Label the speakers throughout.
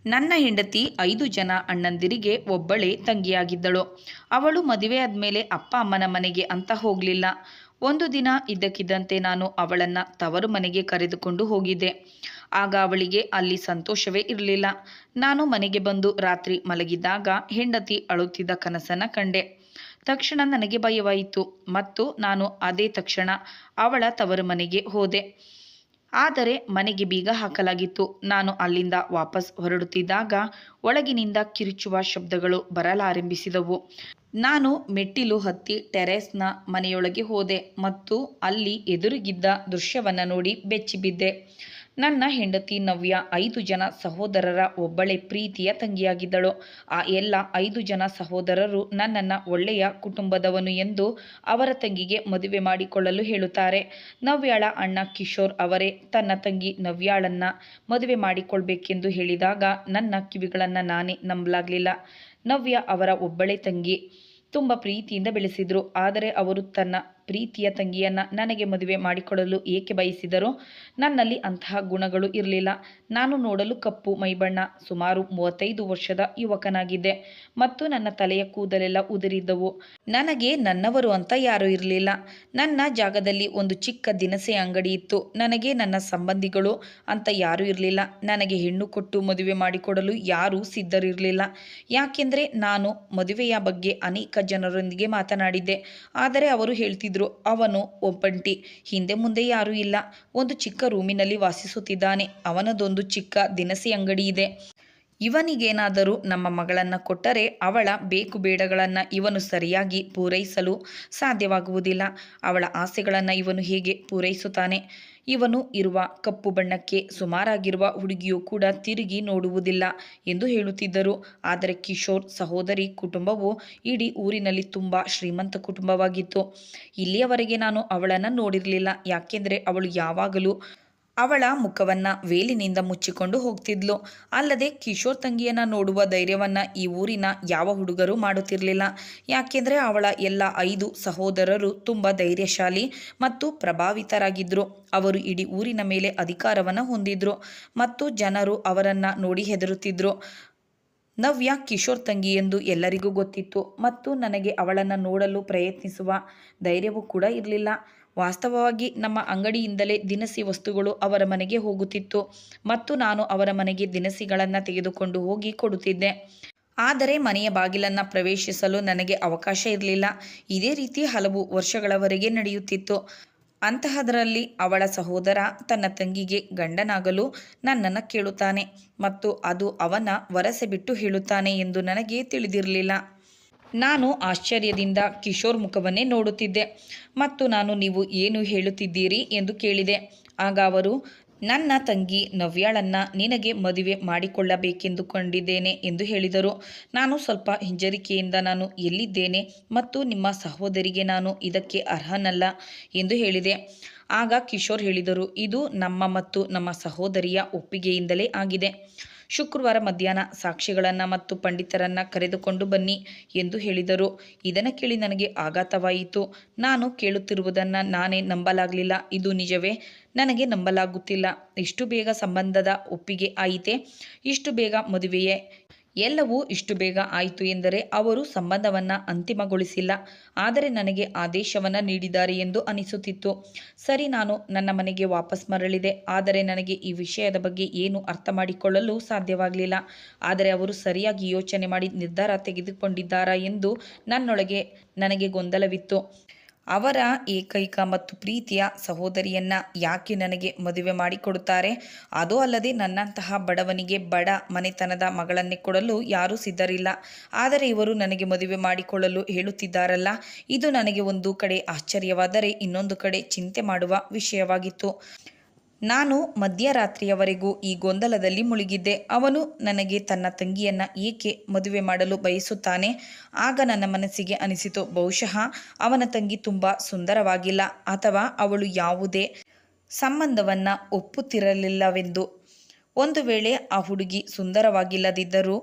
Speaker 1: ನನ್ನ ಹೆಂಡತಿ 5 ಜನ ಅಣ್ಣಂದಿರಿಗೆ ಒಬ್ಬಳೇ ತಂಗಿಯಾಗಿದ್ದಳು. ಅವಳು ಮದುವೆ ಆದ್ಮೇಲೆ ಅಪ್ಪ ಅಮ್ಮನ ಮನೆಗೆ ಅಂತ ಹೋಗಲಿಲ್ಲ. ಒಂದು ದಿನ ಇದ್ದಕ್ಕಿದ್ದಂತೆ ನಾನು ಅವಳನ್ನು ತವರು ಮನೆಗೆ ಕರೆದುಕೊಂಡು ಹೋಗಿದ್ದೆ. ಆಗ ಅವಳಿಗೆ ಅಲ್ಲಿ ಸಂತೋಷವೇ ಇರಲಿಲ್ಲ. ನಾನು ಮನೆಗೆ ಬಂದು ರಾತ್ರಿ ಮಲಗಿದ್ದಾಗ ಹೆಂಡತಿ ಅಳುತ್ತಿದ್ದ ಕನಸನ್ನು ಕಂಡೆ. ತಕ್ಷಣ ನನಗೆ ಭಯವಾಯಿತು ಮತ್ತು ನಾನು ಅದೇ ತಕ್ಷಣ ಅವಳ ತವರು ಮನೆಗೆ ಹೋದೆ. ಆದರೆ ಮನೆಗೆ ಬೀಗ ಹಾಕಲಾಗಿತ್ತು. ನಾನು ಅಲ್ಲಿಂದ ವಾಪಸ್ ಹೊರಡುತ್ತಿದ್ದಾಗ ಒಳಗಿನಿಂದ ಕಿರುಚುವ ಶಬ್ದಗಳು ಬರಲಾರಂಭಿಸಿದವು. ನಾನು ಮೆಟ್ಟಿಲು ಹತ್ತಿ ಟೆರೇಸ್ನ ಮನೆಯೊಳಗೆ ಹೋದೆ ಮತ್ತು ಅಲ್ಲಿ ಎದುರಿಗಿದ್ದ ದೃಶ್ಯವನ್ನು ನೋಡಿ ಬೆಚ್ಚಿಬಿದ್ದೆ. ನನ್ನ ಹೆಂಡತಿ ನವ್ಯ 5 ಜನ ಸಹೋದರರ ಒಬ್ಬಳೇ ಪ್ರೀತಿಯ ತಂಗಿಯಾಗಿದ್ದಳು. ಆ ಎಲ್ಲ 5 ಜನ ಸಹೋದರರು ನನ್ನನ್ನು ಒಳ್ಳೆಯ ಕುಟುಂಬದವನು ಎಂದು ಅವರ ತಂಗಿಗೆ ಮದುವೆ ಮಾಡಿಕೊಳ್ಳಲು ಹೇಳುತ್ತಾರೆ. ನವ್ಯಾಳ ಅಣ್ಣ ಕಿಶೋರ್ ಅವರೇ ತನ್ನ ತಂಗಿ ನವ್ಯಾಳನ್ನು ಮದುವೆ ಮಾಡಿಕೊಳ್ಬೇಕೆಂದು ಹೇಳಿದಾಗ ನನ್ನ ಕಿವಿಗಳನ್ನು ನಾನೇ ನಂಬಲಾಗಲಿಲ್ಲ. ನವ್ಯ ಅವರ ಒಬ್ಬಳೇ ತಂಗಿ. ತುಂಬ ಪ್ರೀತಿಯಿಂದ ಬೆಳೆಸಿದ್ರು. ಆದರೆ ಅವರು ತನ್ನ ಪ್ರೀತಿಯ ತಂಗಿಯನ್ನು ನನಗೆ ಮದುವೆ ಮಾಡಿಕೊಡಲು ಏಕೆ ಬಯಸಿದರು? ನನ್ನಲ್ಲಿ ಅಂತಹ ಗುಣಗಳು ಇರಲಿಲ್ಲ. ನಾನು ನೋಡಲು ಕಪ್ಪು ಮೈಬಣ್ಣ, ಸುಮಾರು 35 ವರ್ಷದ ಯುವಕನಾಗಿದ್ದೆ ಮತ್ತು ನನ್ನ ತಲೆಯ ಕೂದಲೆಲ್ಲ ಉದುರಿದ್ದವು. ನನಗೆ ನನ್ನವರು ಅಂತ ಯಾರೂ ಇರಲಿಲ್ಲ. ನನ್ನ ಜಾಗದಲ್ಲಿ ಒಂದು ಚಿಕ್ಕ ದಿನಸಿ ಅಂಗಡಿ ಇತ್ತು. ನನಗೆ ನನ್ನ ಸಂಬಂಧಿಗಳು ಅಂತ ಯಾರೂ ಇರಲಿಲ್ಲ. ನನಗೆ ಹೆಣ್ಣು ಕೊಟ್ಟು ಮದುವೆ ಮಾಡಿಕೊಡಲು ಯಾರೂ ಸಿದ್ಧರಿರಲಿಲ್ಲ. ಯಾಕೆಂದರೆ ನಾನು ಮದುವೆಯ ಬಗ್ಗೆ ಅನೇಕ ಜನರೊಂದಿಗೆ ಮಾತನಾಡಿದ್ದೆ. ಆದರೆ ಅವರು ಹೇಳ್ತಿದ್ರು, ಅವನು ಒಬ್ಬಂಟಿ, ಹಿಂದೆ ಮುಂದೆ ಯಾರೂ ಇಲ್ಲ, ಒಂದು ಚಿಕ್ಕ ರೂಮಿನಲ್ಲಿ ವಾಸಿಸುತ್ತಿದ್ದಾನೆ, ಅವನದೊಂದು ಚಿಕ್ಕ ದಿನಸಿ ಅಂಗಡಿ ಇದೆ. ಇವನಿಗೇನಾದರೂ ನಮ್ಮ ಮಗಳನ್ನು ಕೊಟ್ಟರೆ ಅವಳ ಬೇಕು ಬೇಡಗಳನ್ನು ಇವನು ಸರಿಯಾಗಿ ಪೂರೈಸಲು ಸಾಧ್ಯವಾಗುವುದಿಲ್ಲ. ಅವಳ ಆಸೆಗಳನ್ನು ಇವನು ಹೇಗೆ ಪೂರೈಸುತ್ತಾನೆ? ಇವನು ಇರುವ ಕಪ್ಪು ಬಣ್ಣಕ್ಕೆ ಸುಮಾರಾಗಿರುವ ಹುಡುಗಿಯೂ ಕೂಡ ತಿರುಗಿ ನೋಡುವುದಿಲ್ಲ ಎಂದು ಹೇಳುತ್ತಿದ್ದರು. ಆದರೆ ಕಿಶೋರ್ ಸಹೋದರಿ ಕುಟುಂಬವು ಇಡೀ ಊರಿನಲ್ಲಿ ತುಂಬ ಶ್ರೀಮಂತ ಕುಟುಂಬವಾಗಿತ್ತು. ಇಲ್ಲಿಯವರೆಗೆ ನಾನು ಅವಳನ್ನು ನೋಡಿರಲಿಲ್ಲ. ಯಾಕೆಂದರೆ ಅವಳು ಯಾವಾಗಲೂ ಅವಳ ಮುಖವನ್ನು ವೇಲಿನಿಂದ ಮುಚ್ಚಿಕೊಂಡು ಹೋಗ್ತಿದ್ಲು. ಅಲ್ಲದೆ ಕಿಶೋರ್ ತಂಗಿಯನ್ನು ನೋಡುವ ಧೈರ್ಯವನ್ನು ಈ ಊರಿನ ಯಾವ ಹುಡುಗರು ಮಾಡುತ್ತಿರಲಿಲ್ಲ. ಯಾಕೆಂದರೆ ಅವಳ ಎಲ್ಲ 5 ಸಹೋದರರು ತುಂಬ ಧೈರ್ಯಶಾಲಿ ಮತ್ತು ಪ್ರಭಾವಿತರಾಗಿದ್ದರು. ಅವರು ಇಡೀ ಊರಿನ ಮೇಲೆ ಅಧಿಕಾರವನ್ನು ಹೊಂದಿದ್ರು ಮತ್ತು ಜನರು ಅವರನ್ನು ನೋಡಿ ಹೆದರುತ್ತಿದ್ದರು. ನವ್ಯ ಕಿಶೋರ್ ತಂಗಿ ಎಂದು ಎಲ್ಲರಿಗೂ ಗೊತ್ತಿತ್ತು ಮತ್ತು ನನಗೆ ಅವಳನ್ನು ನೋಡಲು ಪ್ರಯತ್ನಿಸುವ ಧೈರ್ಯವೂ ಕೂಡ ಇರಲಿಲ್ಲ. ವಾಸ್ತವವಾಗಿ ನಮ್ಮ ಅಂಗಡಿಯಿಂದಲೇ ದಿನಸಿ ವಸ್ತುಗಳು ಅವರ ಮನೆಗೆ ಹೋಗುತ್ತಿತ್ತು ಮತ್ತು ನಾನು ಅವರ ಮನೆಗೆ ದಿನಸಿಗಳನ್ನು ತೆಗೆದುಕೊಂಡು ಹೋಗಿ ಕೊಡುತ್ತಿದ್ದೆ. ಆದರೆ ಮನೆಯ ಬಾಗಿಲನ್ನು ಪ್ರವೇಶಿಸಲು ನನಗೆ ಅವಕಾಶ ಇರಲಿಲ್ಲ. ಇದೇ ರೀತಿ ಹಲವು ವರ್ಷಗಳವರೆಗೆ ನಡೆಯುತ್ತಿತ್ತು. ಅಂತಹದರಲ್ಲಿ ಅವಳ ಸಹೋದರ ತನ್ನ ತಂಗಿಗೆ ಗಂಡನಾಗಲು ನನ್ನನ್ನು ಕೇಳುತ್ತಾನೆ ಮತ್ತು ಅದು ಅವನ ವರಸೆ ಬಿಟ್ಟು ಹೇಳುತ್ತಾನೆ ಎಂದು ನನಗೆ ತಿಳಿದಿರಲಿಲ್ಲ. ನಾನು ಆಶ್ಚರ್ಯದಿಂದ ಕಿಶೋರ್ ಮುಖವನ್ನೇ ನೋಡುತ್ತಿದ್ದೆ ಮತ್ತು ನೀವು ಏನು ಹೇಳುತ್ತಿದ್ದೀರಿ ಎಂದು ಕೇಳಿದೆ. ಆಗ ಅವರು, ನನ್ನ ತಂಗಿ ನವ್ಯಾಳನ್ನು ನಿನಗೆ ಮದುವೆ ಮಾಡಿಕೊಳ್ಳಬೇಕೆಂದುಕೊಂಡಿದ್ದೇನೆ ಎಂದು ಹೇಳಿದರು. ನಾನು ಸ್ವಲ್ಪ ಹಿಂಜರಿಕೆಯಿಂದ ನಾನು ಎಲ್ಲಿದ್ದೇನೆ ಮತ್ತು ನಿಮ್ಮ ಸಹೋದರಿಗೆ ನಾನು ಇದಕ್ಕೆ ಅರ್ಹನಲ್ಲ ಎಂದು ಹೇಳಿದೆ. ಆಗ ಕಿಶೋರ್ ಹೇಳಿದರು, ಇದು ನಮ್ಮ ಮತ್ತು ನಮ್ಮ ಸಹೋದರಿಯ ಒಪ್ಪಿಗೆಯಿಂದಲೇ ಆಗಿದೆ. ಶುಕ್ರವಾರ ಮಧ್ಯಾಹ್ನ ಸಾಕ್ಷಿಗಳನ್ನು ಮತ್ತು ಪಂಡಿತರನ್ನು ಕರೆದುಕೊಂಡು ಬನ್ನಿ ಎಂದು ಹೇಳಿದರು. ಇದನ್ನು ಕೇಳಿ ನನಗೆ ಆಘಾತವಾಯಿತು. ನಾನು ಕೇಳುತ್ತಿರುವುದನ್ನು ನಾನೇ ನಂಬಲಾಗಲಿಲ್ಲ. ಇದು ನಿಜವೇ? ನನಗೆ ನಂಬಲಾಗುತ್ತಿಲ್ಲ. ಇಷ್ಟು ಬೇಗ ಸಂಬಂಧದ ಒಪ್ಪಿಗೆ ಆಯಿತೆ? ಇಷ್ಟು ಬೇಗ ಮದುವೆಯೇ? ಎಲ್ಲವೂ ಇಷ್ಟು ಬೇಗ ಆಯಿತು ಎಂದರೆ ಅವರು ಸಂಬಂಧವನ್ನು ಅಂತಿಮಗೊಳಿಸಿಲ್ಲ, ಆದರೆ ನನಗೆ ಆದೇಶವನ್ನು ನೀಡಿದ್ದಾರೆ ಎಂದು ಅನಿಸುತ್ತಿತ್ತು. ಸರಿ, ನಾನು ನನ್ನ ಮನೆಗೆ ವಾಪಸ್ ಮರಳಿದೆ. ಆದರೆ ನನಗೆ ಈ ವಿಷಯದ ಬಗ್ಗೆ ಏನು ಅರ್ಥ ಮಾಡಿಕೊಳ್ಳಲು ಸಾಧ್ಯವಾಗಲಿಲ್ಲ. ಆದರೆ ಅವರು ಸರಿಯಾಗಿ ಯೋಚನೆ ಮಾಡಿ ನಿರ್ಧಾರ ತೆಗೆದುಕೊಂಡಿದ್ದಾರಾ ಎಂದು ನನ್ನೊಳಗೆ ನನಗೆ ಗೊಂದಲವಿತ್ತು. ಅವರ ಏಕೈಕ ಮತ್ತು ಪ್ರೀತಿಯ ಸಹೋದರಿಯನ್ನು ಯಾಕೆ ನನಗೆ ಮದುವೆ ಮಾಡಿಕೊಡುತ್ತಾರೆ? ಅದೂ ಅಲ್ಲದೆ ನನ್ನಂತಹ ಬಡವನಿಗೆ ಬಡ ಮನೆತನದ ಮಗಳನ್ನೇ ಕೊಡಲು ಯಾರೂ ಸಿದ್ಧರಿಲ್ಲ. ಆದರೆ ಇವರು ನನಗೆ ಮದುವೆ ಮಾಡಿಕೊಳ್ಳಲು ಹೇಳುತ್ತಿದ್ದಾರಲ್ಲ, ಇದು ನನಗೆ ಒಂದು ಕಡೆ ಆಶ್ಚರ್ಯವಾದರೆ ಇನ್ನೊಂದು ಕಡೆ ಚಿಂತೆ ಮಾಡುವ ವಿಷಯವಾಗಿತ್ತು. ನಾನು ಮಧ್ಯರಾತ್ರಿಯವರೆಗೂ ಈ ಗೊಂದಲದಲ್ಲಿ ಮುಳುಗಿದ್ದೆ. ಅವನು ನನಗೆ ತನ್ನ ತಂಗಿಯನ್ನು ಏಕೆ ಮದುವೆ ಮಾಡಲು ಬಯಸುತ್ತಾನೆ? ಆಗ ನನ್ನ ಮನಸ್ಸಿಗೆ ಅನಿಸಿತು, ಬಹುಶಃ ಅವನ ತಂಗಿ ತುಂಬ ಸುಂದರವಾಗಿಲ್ಲ ಅಥವಾ ಅವಳು ಯಾವುದೇ ಸಂಬಂಧವನ್ನು ಒಪ್ಪುತ್ತಿರಲಿಲ್ಲವೆಂದು. ಒಂದು ವೇಳೆ ಆ ಹುಡುಗಿ ಸುಂದರವಾಗಿಲ್ಲದಿದ್ದರೂ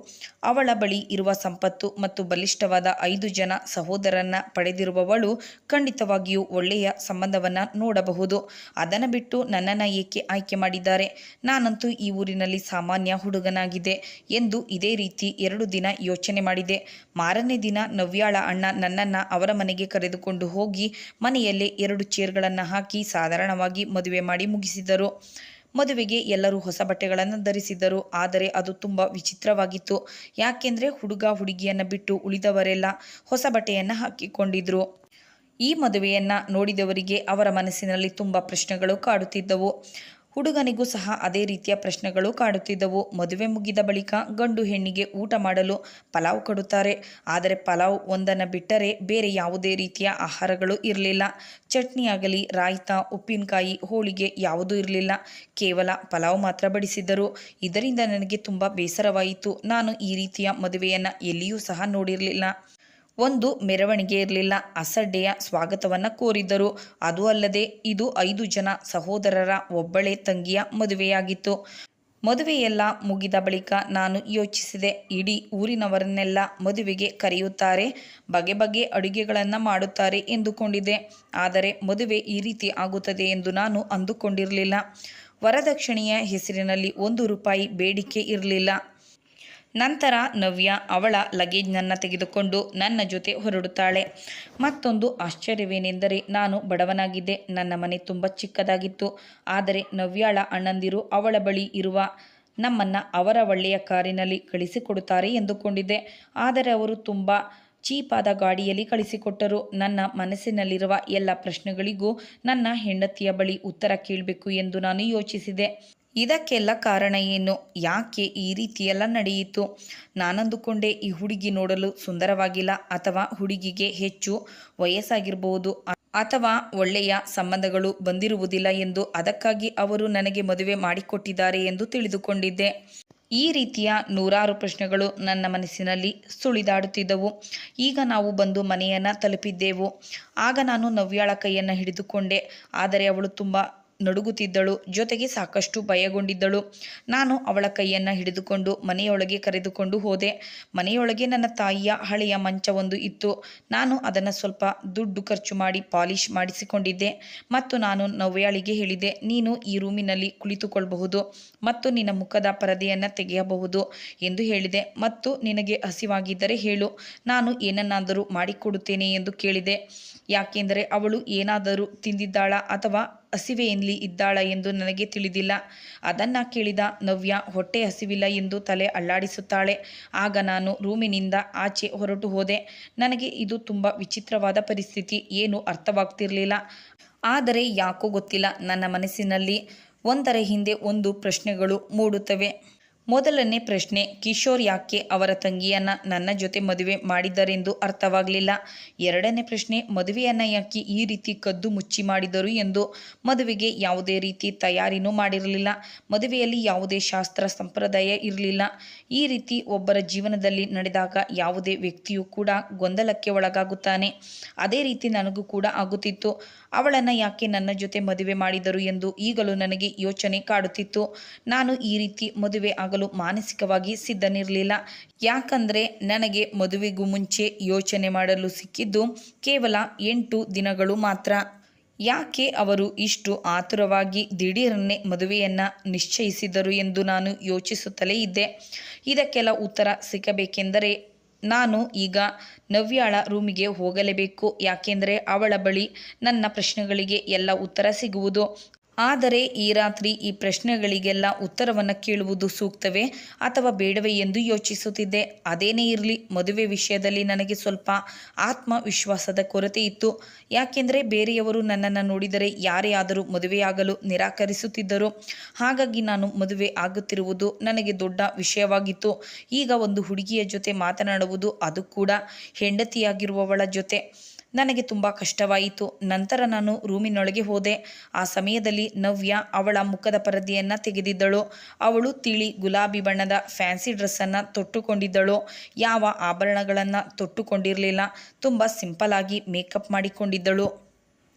Speaker 1: ಅವಳ ಬಳಿ ಇರುವ ಸಂಪತ್ತು ಮತ್ತು ಬಲಿಷ್ಠವಾದ 5 ಜನ ಸಹೋದರನ್ನ ಪಡೆದಿರುವವಳು ಖಂಡಿತವಾಗಿಯೂ ಒಳ್ಳೆಯ ಸಂಬಂಧವನ್ನು ನೋಡಬಹುದು. ಅದನ್ನು ಬಿಟ್ಟು ನನ್ನನ್ನು ಏಕೆ ಆಯ್ಕೆ ಮಾಡಿದ್ದಾರೆ? ನಾನಂತೂ ಈ ಊರಿನಲ್ಲಿ ಸಾಮಾನ್ಯ ಹುಡುಗನಾಗಿದೆ ಎಂದು ಇದೇ ರೀತಿ 2 ದಿನ ಯೋಚನೆ ಮಾಡಿದೆ. ಮಾರನೇ ದಿನ ನವ್ಯಾಳ ಅಣ್ಣ ನನ್ನನ್ನು ಅವರ ಮನೆಗೆ ಕರೆದುಕೊಂಡು ಹೋಗಿ ಮನೆಯಲ್ಲೇ 2 ಚೇರ್ಗಳನ್ನು ಹಾಕಿ ಸಾಧಾರಣವಾಗಿ ಮದುವೆ ಮಾಡಿ ಮುಗಿಸಿದರು. ಮದುವೆಗೆ ಎಲ್ಲರೂ ಹೊಸ ಬಟ್ಟೆಗಳನ್ನು ಧರಿಸಿದ್ದರು. ಆದರೆ ಅದು ತುಂಬ ವಿಚಿತ್ರವಾಗಿತ್ತು. ಯಾಕೆಂದರೆ ಹುಡುಗ ಹುಡುಗಿಯನ್ನು ಬಿಟ್ಟು ಉಳಿದವರೆಲ್ಲ ಹೊಸ ಬಟ್ಟೆಯನ್ನು ಹಾಕಿಕೊಂಡಿದ್ರು. ಈ ಮದುವೆಯನ್ನು ನೋಡಿದವರಿಗೆ ಅವರ ಮನಸ್ಸಿನಲ್ಲಿ ತುಂಬ ಪ್ರಶ್ನೆಗಳು ಕಾಡುತ್ತಿದ್ದವು. ಹುಡುಗನಿಗೂ ಸಹ ಅದೇ ರೀತಿಯ ಪ್ರಶ್ನೆಗಳು ಕಾಡುತ್ತಿದ್ದವು. ಮದುವೆ ಮುಗಿದ ಬಳಿಕ ಗಂಡು ಹೆಣ್ಣಿಗೆ ಊಟ ಮಾಡಲು ಪಲಾವ್ ಕೊಡುತ್ತಾರೆ. ಆದರೆ ಪಲಾವ್ ಒಂದನ್ನು ಬಿಟ್ಟರೆ ಬೇರೆ ಯಾವುದೇ ರೀತಿಯ ಆಹಾರಗಳು ಇರಲಿಲ್ಲ. ಚಟ್ನಿ ಆಗಲಿ, ರಾಯ್ತಾ, ಉಪ್ಪಿನಕಾಯಿ, ಹೋಳಿಗೆ ಯಾವುದೂ ಇರಲಿಲ್ಲ. ಕೇವಲ ಪಲಾವ್ ಮಾತ್ರ ಬಡಿಸಿದ್ದರು. ಇದರಿಂದ ನನಗೆ ತುಂಬ ಬೇಸರವಾಯಿತು. ನಾನು ಈ ರೀತಿಯ ಮದುವೆಯನ್ನು ಎಲ್ಲಿಯೂ ಸಹ ನೋಡಿರಲಿಲ್ಲ. ಒಂದು ಮೆರವಣಿಗೆ ಇರಲಿಲ್ಲ. ಅಸಡ್ಡೆಯ ಸ್ವಾಗತವನ್ನು ಕೋರಿದ್ದರು. ಅದು ಅಲ್ಲದೆ ಇದು 5 ಜನ ಸಹೋದರರ ಒಬ್ಬಳೇ ತಂಗಿಯ ಮದುವೆಯಾಗಿತ್ತು. ಮದುವೆಯೆಲ್ಲ ಮುಗಿದ ಬಳಿಕ ನಾನು ಯೋಚಿಸಿದೆ, ಇಡೀ ಊರಿನವರನ್ನೆಲ್ಲ ಮದುವೆಗೆ ಕರೆಯುತ್ತಾರೆ, ಬಗೆ ಬಗೆ ಅಡುಗೆಗಳನ್ನು ಮಾಡುತ್ತಾರೆ ಎಂದುಕೊಂಡಿದ್ದೆ. ಆದರೆ ಮದುವೆ ಈ ರೀತಿ ಆಗುತ್ತದೆ ಎಂದು ನಾನು ಅಂದುಕೊಂಡಿರಲಿಲ್ಲ. ವರದಕ್ಷಿಣೆಯ ಹೆಸರಿನಲ್ಲಿ 1 ರೂಪಾಯಿ ಬೇಡಿಕೆ ಇರಲಿಲ್ಲ. ನಂತರ ನವ್ಯ ಅವಳ ಲಗೇಜ್ನನ್ನು ತೆಗೆದುಕೊಂಡು ನನ್ನ ಜೊತೆ ಹೊರಡುತ್ತಾಳೆ. ಮತ್ತೊಂದು ಆಶ್ಚರ್ಯವೇನೆಂದರೆ ನಾನು ಬಡವನಾಗಿದ್ದೆ. ನನ್ನ ಮನೆ ತುಂಬ ಚಿಕ್ಕದಾಗಿತ್ತು. ಆದರೆ ನವ್ಯಾಳ ಅಣ್ಣಂದಿರು ಅವಳ ಬಳಿ ಇರುವ ನಮ್ಮನ್ನು ಅವರ ಒಳ್ಳೆಯ ಕಾರಿನಲ್ಲಿ ಕಳಿಸಿಕೊಡುತ್ತಾರೆ ಎಂದುಕೊಂಡಿದ್ದೆ. ಆದರೆ ಅವರು ತುಂಬ ಚೀಪಾದ ಗಾಡಿಯಲ್ಲಿ ಕಳಿಸಿಕೊಟ್ಟರು. ನನ್ನ ಮನಸ್ಸಿನಲ್ಲಿರುವ ಎಲ್ಲ ಪ್ರಶ್ನೆಗಳಿಗೂ ನನ್ನ ಹೆಂಡತಿಯ ಬಳಿ ಉತ್ತರ ಕೇಳಬೇಕು ಎಂದು ನಾನು ಯೋಚಿಸಿದೆ. ಇದಕ್ಕೆಲ್ಲ ಕಾರಣ ಏನು? ಯಾಕೆ ಈ ರೀತಿಯೆಲ್ಲ ನಡೆಯಿತು? ನಾನಂದುಕೊಂಡೆ ಈ ಹುಡುಗಿ ನೋಡಲು ಸುಂದರವಾಗಿಲ್ಲ, ಅಥವಾ ಹುಡುಗಿಗೆ ಹೆಚ್ಚು ವಯಸ್ಸಾಗಿರಬಹುದು, ಅಥವಾ ಒಳ್ಳೆಯ ಸಂಬಂಧಗಳು ಬಂದಿರುವುದಿಲ್ಲ ಎಂದು. ಅದಕ್ಕಾಗಿ ಅವರು ನನಗೆ ಮದುವೆ ಮಾಡಿಕೊಟ್ಟಿದ್ದಾರೆ ಎಂದು ತಿಳಿದುಕೊಂಡಿದ್ದೆ. ಈ ರೀತಿಯ ನೂರಾರು ಪ್ರಶ್ನೆಗಳು ನನ್ನ ಮನಸ್ಸಿನಲ್ಲಿ ಸುಳಿದಾಡುತ್ತಿದ್ದವು. ಈಗ ನಾವು ಬಂದು ಮನೆಯನ್ನು ತಲುಪಿದ್ದೆವು. ಆಗ ನಾನು ನವ್ಯಾಳ ಕೈಯನ್ನು ಹಿಡಿದುಕೊಂಡೆ. ಆದರೆ ಅವಳು ತುಂಬ ನಡುಗುತ್ತಿದ್ದಳು, ಜೊತೆಗೆ ಸಾಕಷ್ಟು ಭಯಗೊಂಡಿದ್ದಳು. ನಾನು ಅವಳ ಕೈಯನ್ನು ಹಿಡಿದುಕೊಂಡು ಮನೆಯೊಳಗೆ ಕರೆದುಕೊಂಡು ಹೋದೆ. ಮನೆಯೊಳಗೆ ನನ್ನ ತಾಯಿಯ ಹಳೆಯ ಮಂಚವೊಂದು ಇತ್ತು. ನಾನು ಅದನ್ನು ಸ್ವಲ್ಪ ದುಡ್ಡು ಖರ್ಚು ಮಾಡಿ ಪಾಲಿಷ್ ಮಾಡಿಸಿಕೊಂಡಿದ್ದೆ. ಮತ್ತು ನಾನು ನವ್ಯಾಳಿಗೆ ಹೇಳಿದೆ, ನೀನು ಈ ರೂಮಿನಲ್ಲಿ ಕುಳಿತುಕೊಳ್ಳಬಹುದು ಮತ್ತು ನಿನ್ನ ಮುಖದ ಪರದೆಯನ್ನು ತೆಗೆಯಬಹುದು ಎಂದು ಹೇಳಿದೆ. ಮತ್ತು ನಿನಗೆ ಹಸಿವಾಗಿದ್ದರೆ ಹೇಳು, ನಾನು ಏನನ್ನಾದರೂ ಮಾಡಿಕೊಡುತ್ತೇನೆ ಎಂದು ಕೇಳಿದೆ. ಯಾಕೆಂದರೆ ಅವಳು ಏನಾದರೂ ತಿಂದಿದ್ದಾಳ ಅಥವಾ ಹಸಿವೆಯಲ್ಲಿ ಇದ್ದಾಳ ಎಂದು ನನಗೆ ತಿಳಿದಿಲ್ಲ. ಅದನ್ನು ಕೇಳಿದ ನವ್ಯ ಹೊಟ್ಟೆ ಹಸಿವಿಲ್ಲ ಎಂದು ತಲೆ ಅಲ್ಲಾಡಿಸುತ್ತಾಳೆ. ಆಗ ನಾನು ರೂಮಿನಿಂದ ಆಚೆ ಹೊರಟು ಹೋದೆ. ನನಗೆ ಇದು ತುಂಬ ವಿಚಿತ್ರವಾದ ಪರಿಸ್ಥಿತಿ, ಏನೂ ಅರ್ಥವಾಗ್ತಿರಲಿಲ್ಲ. ಆದರೆ ಯಾಕೋ ಗೊತ್ತಿಲ್ಲ, ನನ್ನ ಮನಸ್ಸಿನಲ್ಲಿ ಒಂದರ ಹಿಂದೆ ಒಂದು ಪ್ರಶ್ನೆಗಳು ಮೂಡುತ್ತವೆ. ಮೊದಲನೇ ಪ್ರಶ್ನೆ, ಕಿಶೋರ್ ಯಾಕೆ ಅವರ ತಂಗಿಯನ್ನು ನನ್ನ ಜೊತೆ ಮದುವೆ ಮಾಡಿದರೆಂದು ಅರ್ಥವಾಗಲಿಲ್ಲ. ಎರಡನೇ ಪ್ರಶ್ನೆ, ಮದುವೆಯನ್ನು ಯಾಕೆ ಈ ರೀತಿ ಕದ್ದು ಮುಚ್ಚಿ ಮಾಡಿದರು ಎಂದು. ಮದುವೆಗೆ ಯಾವುದೇ ರೀತಿ ತಯಾರಿನೂ ಮಾಡಿರಲಿಲ್ಲ. ಮದುವೆಯಲ್ಲಿ ಯಾವುದೇ ಶಾಸ್ತ್ರ ಸಂಪ್ರದಾಯ ಇರಲಿಲ್ಲ. ಈ ರೀತಿ ಒಬ್ಬರ ಜೀವನದಲ್ಲಿ ನಡೆದಾಗ ಯಾವುದೇ ವ್ಯಕ್ತಿಯೂ ಕೂಡ ಗೊಂದಲಕ್ಕೆ ಒಳಗಾಗುತ್ತಾನೆ. ಅದೇ ರೀತಿ ನನಗೂ ಕೂಡ ಆಗುತ್ತಿತ್ತು. ಅವಳನ್ನು ಯಾಕೆ ನನ್ನ ಜೊತೆ ಮದುವೆ ಮಾಡಿದರು ಎಂದು ಈಗಲೂ ನನಗೆ ಯೋಚನೆ ಕಾಡುತ್ತಿತ್ತು. ನಾನು ಈ ರೀತಿ ಮದುವೆ ಆಗಲು ಮಾನಸಿಕವಾಗಿ ಸಿದ್ಧನಿರಲಿಲ್ಲ. ಯಾಕಂದರೆ ನನಗೆ ಮದುವೆಗೂ ಮುಂಚೆ ಯೋಚನೆ ಮಾಡಲು ಸಿಕ್ಕಿದ್ದು ಕೇವಲ 8 ದಿನಗಳು ಮಾತ್ರ. ಯಾಕೆ ಅವರು ಇಷ್ಟು ಆತುರವಾಗಿ ದಿಢೀರನ್ನೇ ಮದುವೆಯನ್ನು ನಿಶ್ಚಯಿಸಿದರು ಎಂದು ನಾನು ಯೋಚಿಸುತ್ತಲೇ ಇದ್ದೆ. ಇದಕ್ಕೆಲ್ಲ ಉತ್ತರ ಸಿಕ್ಕಬೇಕೆಂದರೆ ನಾನು ಈಗ ನವ್ಯಾಳ ರೂಮಿಗೆ ಹೋಗಲೇಬೇಕು. ಯಾಕೆಂದರೆ ಅವಳ ಬಳಿ ನನ್ನ ಪ್ರಶ್ನೆಗಳಿಗೆ ಎಲ್ಲ ಉತ್ತರ ಸಿಗುವುದು. ಆದರೆ ಈ ರಾತ್ರಿ ಈ ಪ್ರಶ್ನೆಗಳಿಗೆಲ್ಲ ಉತ್ತರವನ್ನು ಕೇಳುವುದು ಸೂಕ್ತವೇ ಅಥವಾ ಬೇಡವೇ ಎಂದು ಯೋಚಿಸುತ್ತಿದ್ದೆ. ಅದೇನೇ ಇರಲಿ, ಮದುವೆ ವಿಷಯದಲ್ಲಿ ನನಗೆ ಸ್ವಲ್ಪ ಆತ್ಮವಿಶ್ವಾಸದ ಕೊರತೆ ಇತ್ತು. ಯಾಕೆಂದರೆ ಬೇರೆಯವರು ನನ್ನನ್ನು ನೋಡಿದರೆ ಯಾರೇ ಆದರೂ ಮದುವೆಯಾಗಲು ನಿರಾಕರಿಸುತ್ತಿದ್ದರು. ಹಾಗಾಗಿ ನಾನು ಮದುವೆ ಆಗುತ್ತಿರುವುದು ನನಗೆ ದೊಡ್ಡ ವಿಷಯವಾಗಿತ್ತು. ಈಗ ಒಂದು ಹುಡುಗಿಯ ಜೊತೆ ಮಾತನಾಡುವುದು, ಅದು ಕೂಡ ಹೆಂಡತಿಯಾಗಿರುವವಳ ಜೊತೆ, ನನಗೆ ತುಂಬ ಕಷ್ಟವಾಯಿತು. ನಂತರ ನಾನು ರೂಮಿನೊಳಗೆ ಹೋದೆ. ಆ ಸಮಯದಲ್ಲಿ ನವ್ಯ ಅವಳ ಮುಖದ ಪರದೆಯನ್ನು ತೆಗೆದಿದ್ದಳು. ಅವಳು ತಿಳಿ ಗುಲಾಬಿ ಬಣ್ಣದ ಫ್ಯಾನ್ಸಿ ಡ್ರೆಸ್ಸನ್ನು ತೊಟ್ಟುಕೊಂಡಿದ್ದಳು. ಯಾವ ಆಭರಣಗಳನ್ನು ತೊಟ್ಟುಕೊಂಡಿರಲಿಲ್ಲ. ತುಂಬ ಸಿಂಪಲ್ ಆಗಿ ಮೇಕಪ್ ಮಾಡಿಕೊಂಡಿದ್ದಳು.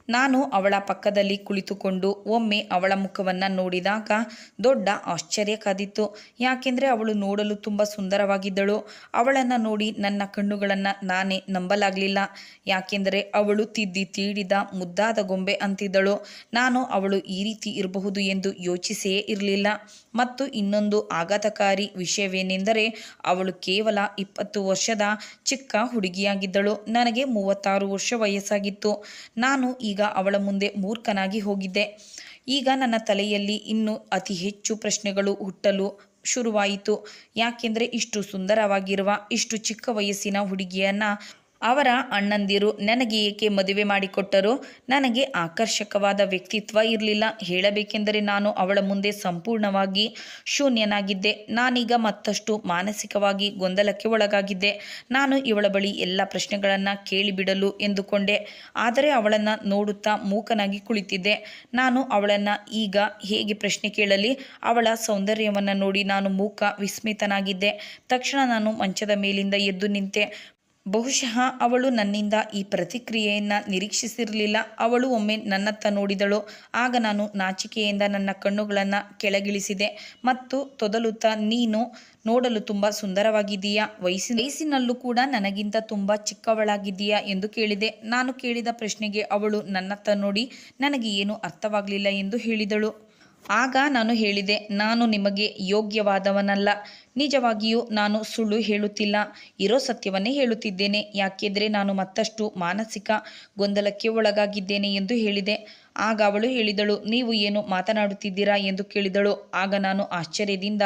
Speaker 1: ನಾನು ಅವಳ ಪಕ್ಕದಲ್ಲಿ ಕುಳಿತುಕೊಂಡು ಒಮ್ಮೆ ಅವಳ ಮುಖವನ್ನು ನೋಡಿದಾಗ ದೊಡ್ಡ ಆಶ್ಚರ್ಯ ಕಾದಿತ್ತು. ಯಾಕೆಂದರೆ ಅವಳು ನೋಡಲು ತುಂಬ ಸುಂದರವಾಗಿದ್ದಳು. ಅವಳನ್ನು ನೋಡಿ ನನ್ನ ಕಣ್ಣುಗಳನ್ನು ನಾನೇ ನಂಬಲಾಗಲಿಲ್ಲ. ಯಾಕೆಂದರೆ ಅವಳು ತಿದ್ದಿ ತೀಡಿದ ಮುದ್ದಾದ ಗೊಂಬೆ ಅಂತಿದ್ದಳು. ನಾನು ಅವಳು ಈ ರೀತಿ ಇರಬಹುದು ಎಂದು ಯೋಚಿಸಿಯೇ ಇರಲಿಲ್ಲ. ಮತ್ತು ಇನ್ನೊಂದು ಆಘಾತಕಾರಿ ವಿಷಯವೇನೆಂದರೆ ಅವಳು ಕೇವಲ 20 ವರ್ಷದ ಚಿಕ್ಕ ಹುಡುಗಿಯಾಗಿದ್ದಳು. ನನಗೆ 36 ವರ್ಷ ವಯಸ್ಸಾಗಿತ್ತು. ನಾನು ಈಗ ಅವಳ ಮುಂದೆ ಮೂರ್ಖನಾಗಿ ಹೋಗಿದ್ದೆ. ಈಗ ನನ್ನ ತಲೆಯಲ್ಲಿ ಇನ್ನೂ ಅತಿ ಹೆಚ್ಚು ಪ್ರಶ್ನೆಗಳು ಹುಟ್ಟಲು ಶುರುವಾಯಿತು. ಯಾಕೆಂದರೆ ಇಷ್ಟು ಸುಂದರವಾಗಿರುವ ಇಷ್ಟು ಚಿಕ್ಕ ವಯಸ್ಸಿನ ಹುಡುಗಿಯನ್ನು ಅವರ ಅಣ್ಣಂದಿರು ನನಗೆ ಏಕೆ ಮದುವೆ ಮಾಡಿಕೊಟ್ಟರು? ನನಗೆ ಆಕರ್ಷಕವಾದ ವ್ಯಕ್ತಿತ್ವ ಇರಲಿಲ್ಲ. ಹೇಳಬೇಕೆಂದರೆ ನಾನು ಅವಳ ಮುಂದೆ ಸಂಪೂರ್ಣವಾಗಿ ಶೂನ್ಯನಾಗಿದ್ದೆ. ನಾನೀಗ ಮತ್ತಷ್ಟು ಮಾನಸಿಕವಾಗಿ ಗೊಂದಲಕ್ಕೆ ಒಳಗಾಗಿದ್ದೆ. ನಾನು ಇವಳ ಬಳಿ ಎಲ್ಲ ಪ್ರಶ್ನೆಗಳನ್ನು ಕೇಳಿಬಿಡಲು ಎಂದುಕೊಂಡೆ. ಆದರೆ ಅವಳನ್ನು ನೋಡುತ್ತಾ ಮೂಕನಾಗಿ ಕುಳಿತಿದ್ದೆ. ನಾನು ಅವಳನ್ನು ಈಗ ಹೇಗೆ ಪ್ರಶ್ನೆ ಕೇಳಲಿ? ಅವಳ ಸೌಂದರ್ಯವನ್ನು ನೋಡಿ ನಾನು ಮೂಕ ವಿಸ್ಮಿತನಾಗಿದ್ದೆ. ತಕ್ಷಣ ನಾನು ಮಂಚದ ಮೇಲಿಂದ ಎದ್ದು ನಿಂತೆ. ಬಹುಶಃ ಅವಳು ನನ್ನಿಂದ ಈ ಪ್ರತಿಕ್ರಿಯೆಯನ್ನು ನಿರೀಕ್ಷಿಸಿರಲಿಲ್ಲ. ಅವಳು ಒಮ್ಮೆ ನನ್ನತ್ತ ನೋಡಿದಳು. ಆಗ ನಾನು ನಾಚಿಕೆಯಿಂದ ನನ್ನ ಕಣ್ಣುಗಳನ್ನು ಕೆಳಗಿಳಿಸಿದೆ ಮತ್ತು ತೊದಲುತ್ತಾ, ನೀನು ನೋಡಲು ತುಂಬ ಸುಂದರವಾಗಿದ್ದೀಯಾ, ವಯಸ್ಸಿನಲ್ಲೂ ಕೂಡ ನನಗಿಂತ ತುಂಬ ಚಿಕ್ಕವಳಾಗಿದ್ದೀಯಾ ಎಂದು ಕೇಳಿದೆ. ನಾನು ಕೇಳಿದ ಪ್ರಶ್ನೆಗೆ ಅವಳು ನನ್ನತ್ತ ನೋಡಿ ನನಗೆ ಏನೂ ಅರ್ಥವಾಗಲಿಲ್ಲ ಎಂದು ಹೇಳಿದಳು. ಆಗ ನಾನು ಹೇಳಿದೆ, ನಾನು ನಿಮಗೆ ಯೋಗ್ಯವಾದವನಲ್ಲ. ನಿಜವಾಗಿಯೂ ನಾನು ಸುಳ್ಳು ಹೇಳುತ್ತಿಲ್ಲ, ಇರೋ ಸತ್ಯವನ್ನೇ ಹೇಳುತ್ತಿದ್ದೇನೆ. ಯಾಕೆಂದರೆ ನಾನು ಮತ್ತಷ್ಟು ಮಾನಸಿಕ ಗೊಂದಲಕ್ಕೆ ಒಳಗಾಗಿದ್ದೇನೆ ಎಂದು ಹೇಳಿದೆ. ಆಗ ಅವಳು ಹೇಳಿದಳು, ನೀವು ಏನು ಮಾತನಾಡುತ್ತಿದ್ದೀರಾ ಎಂದು ಕೇಳಿದಳು. ಆಗ ನಾನು ಆಶ್ಚರ್ಯದಿಂದ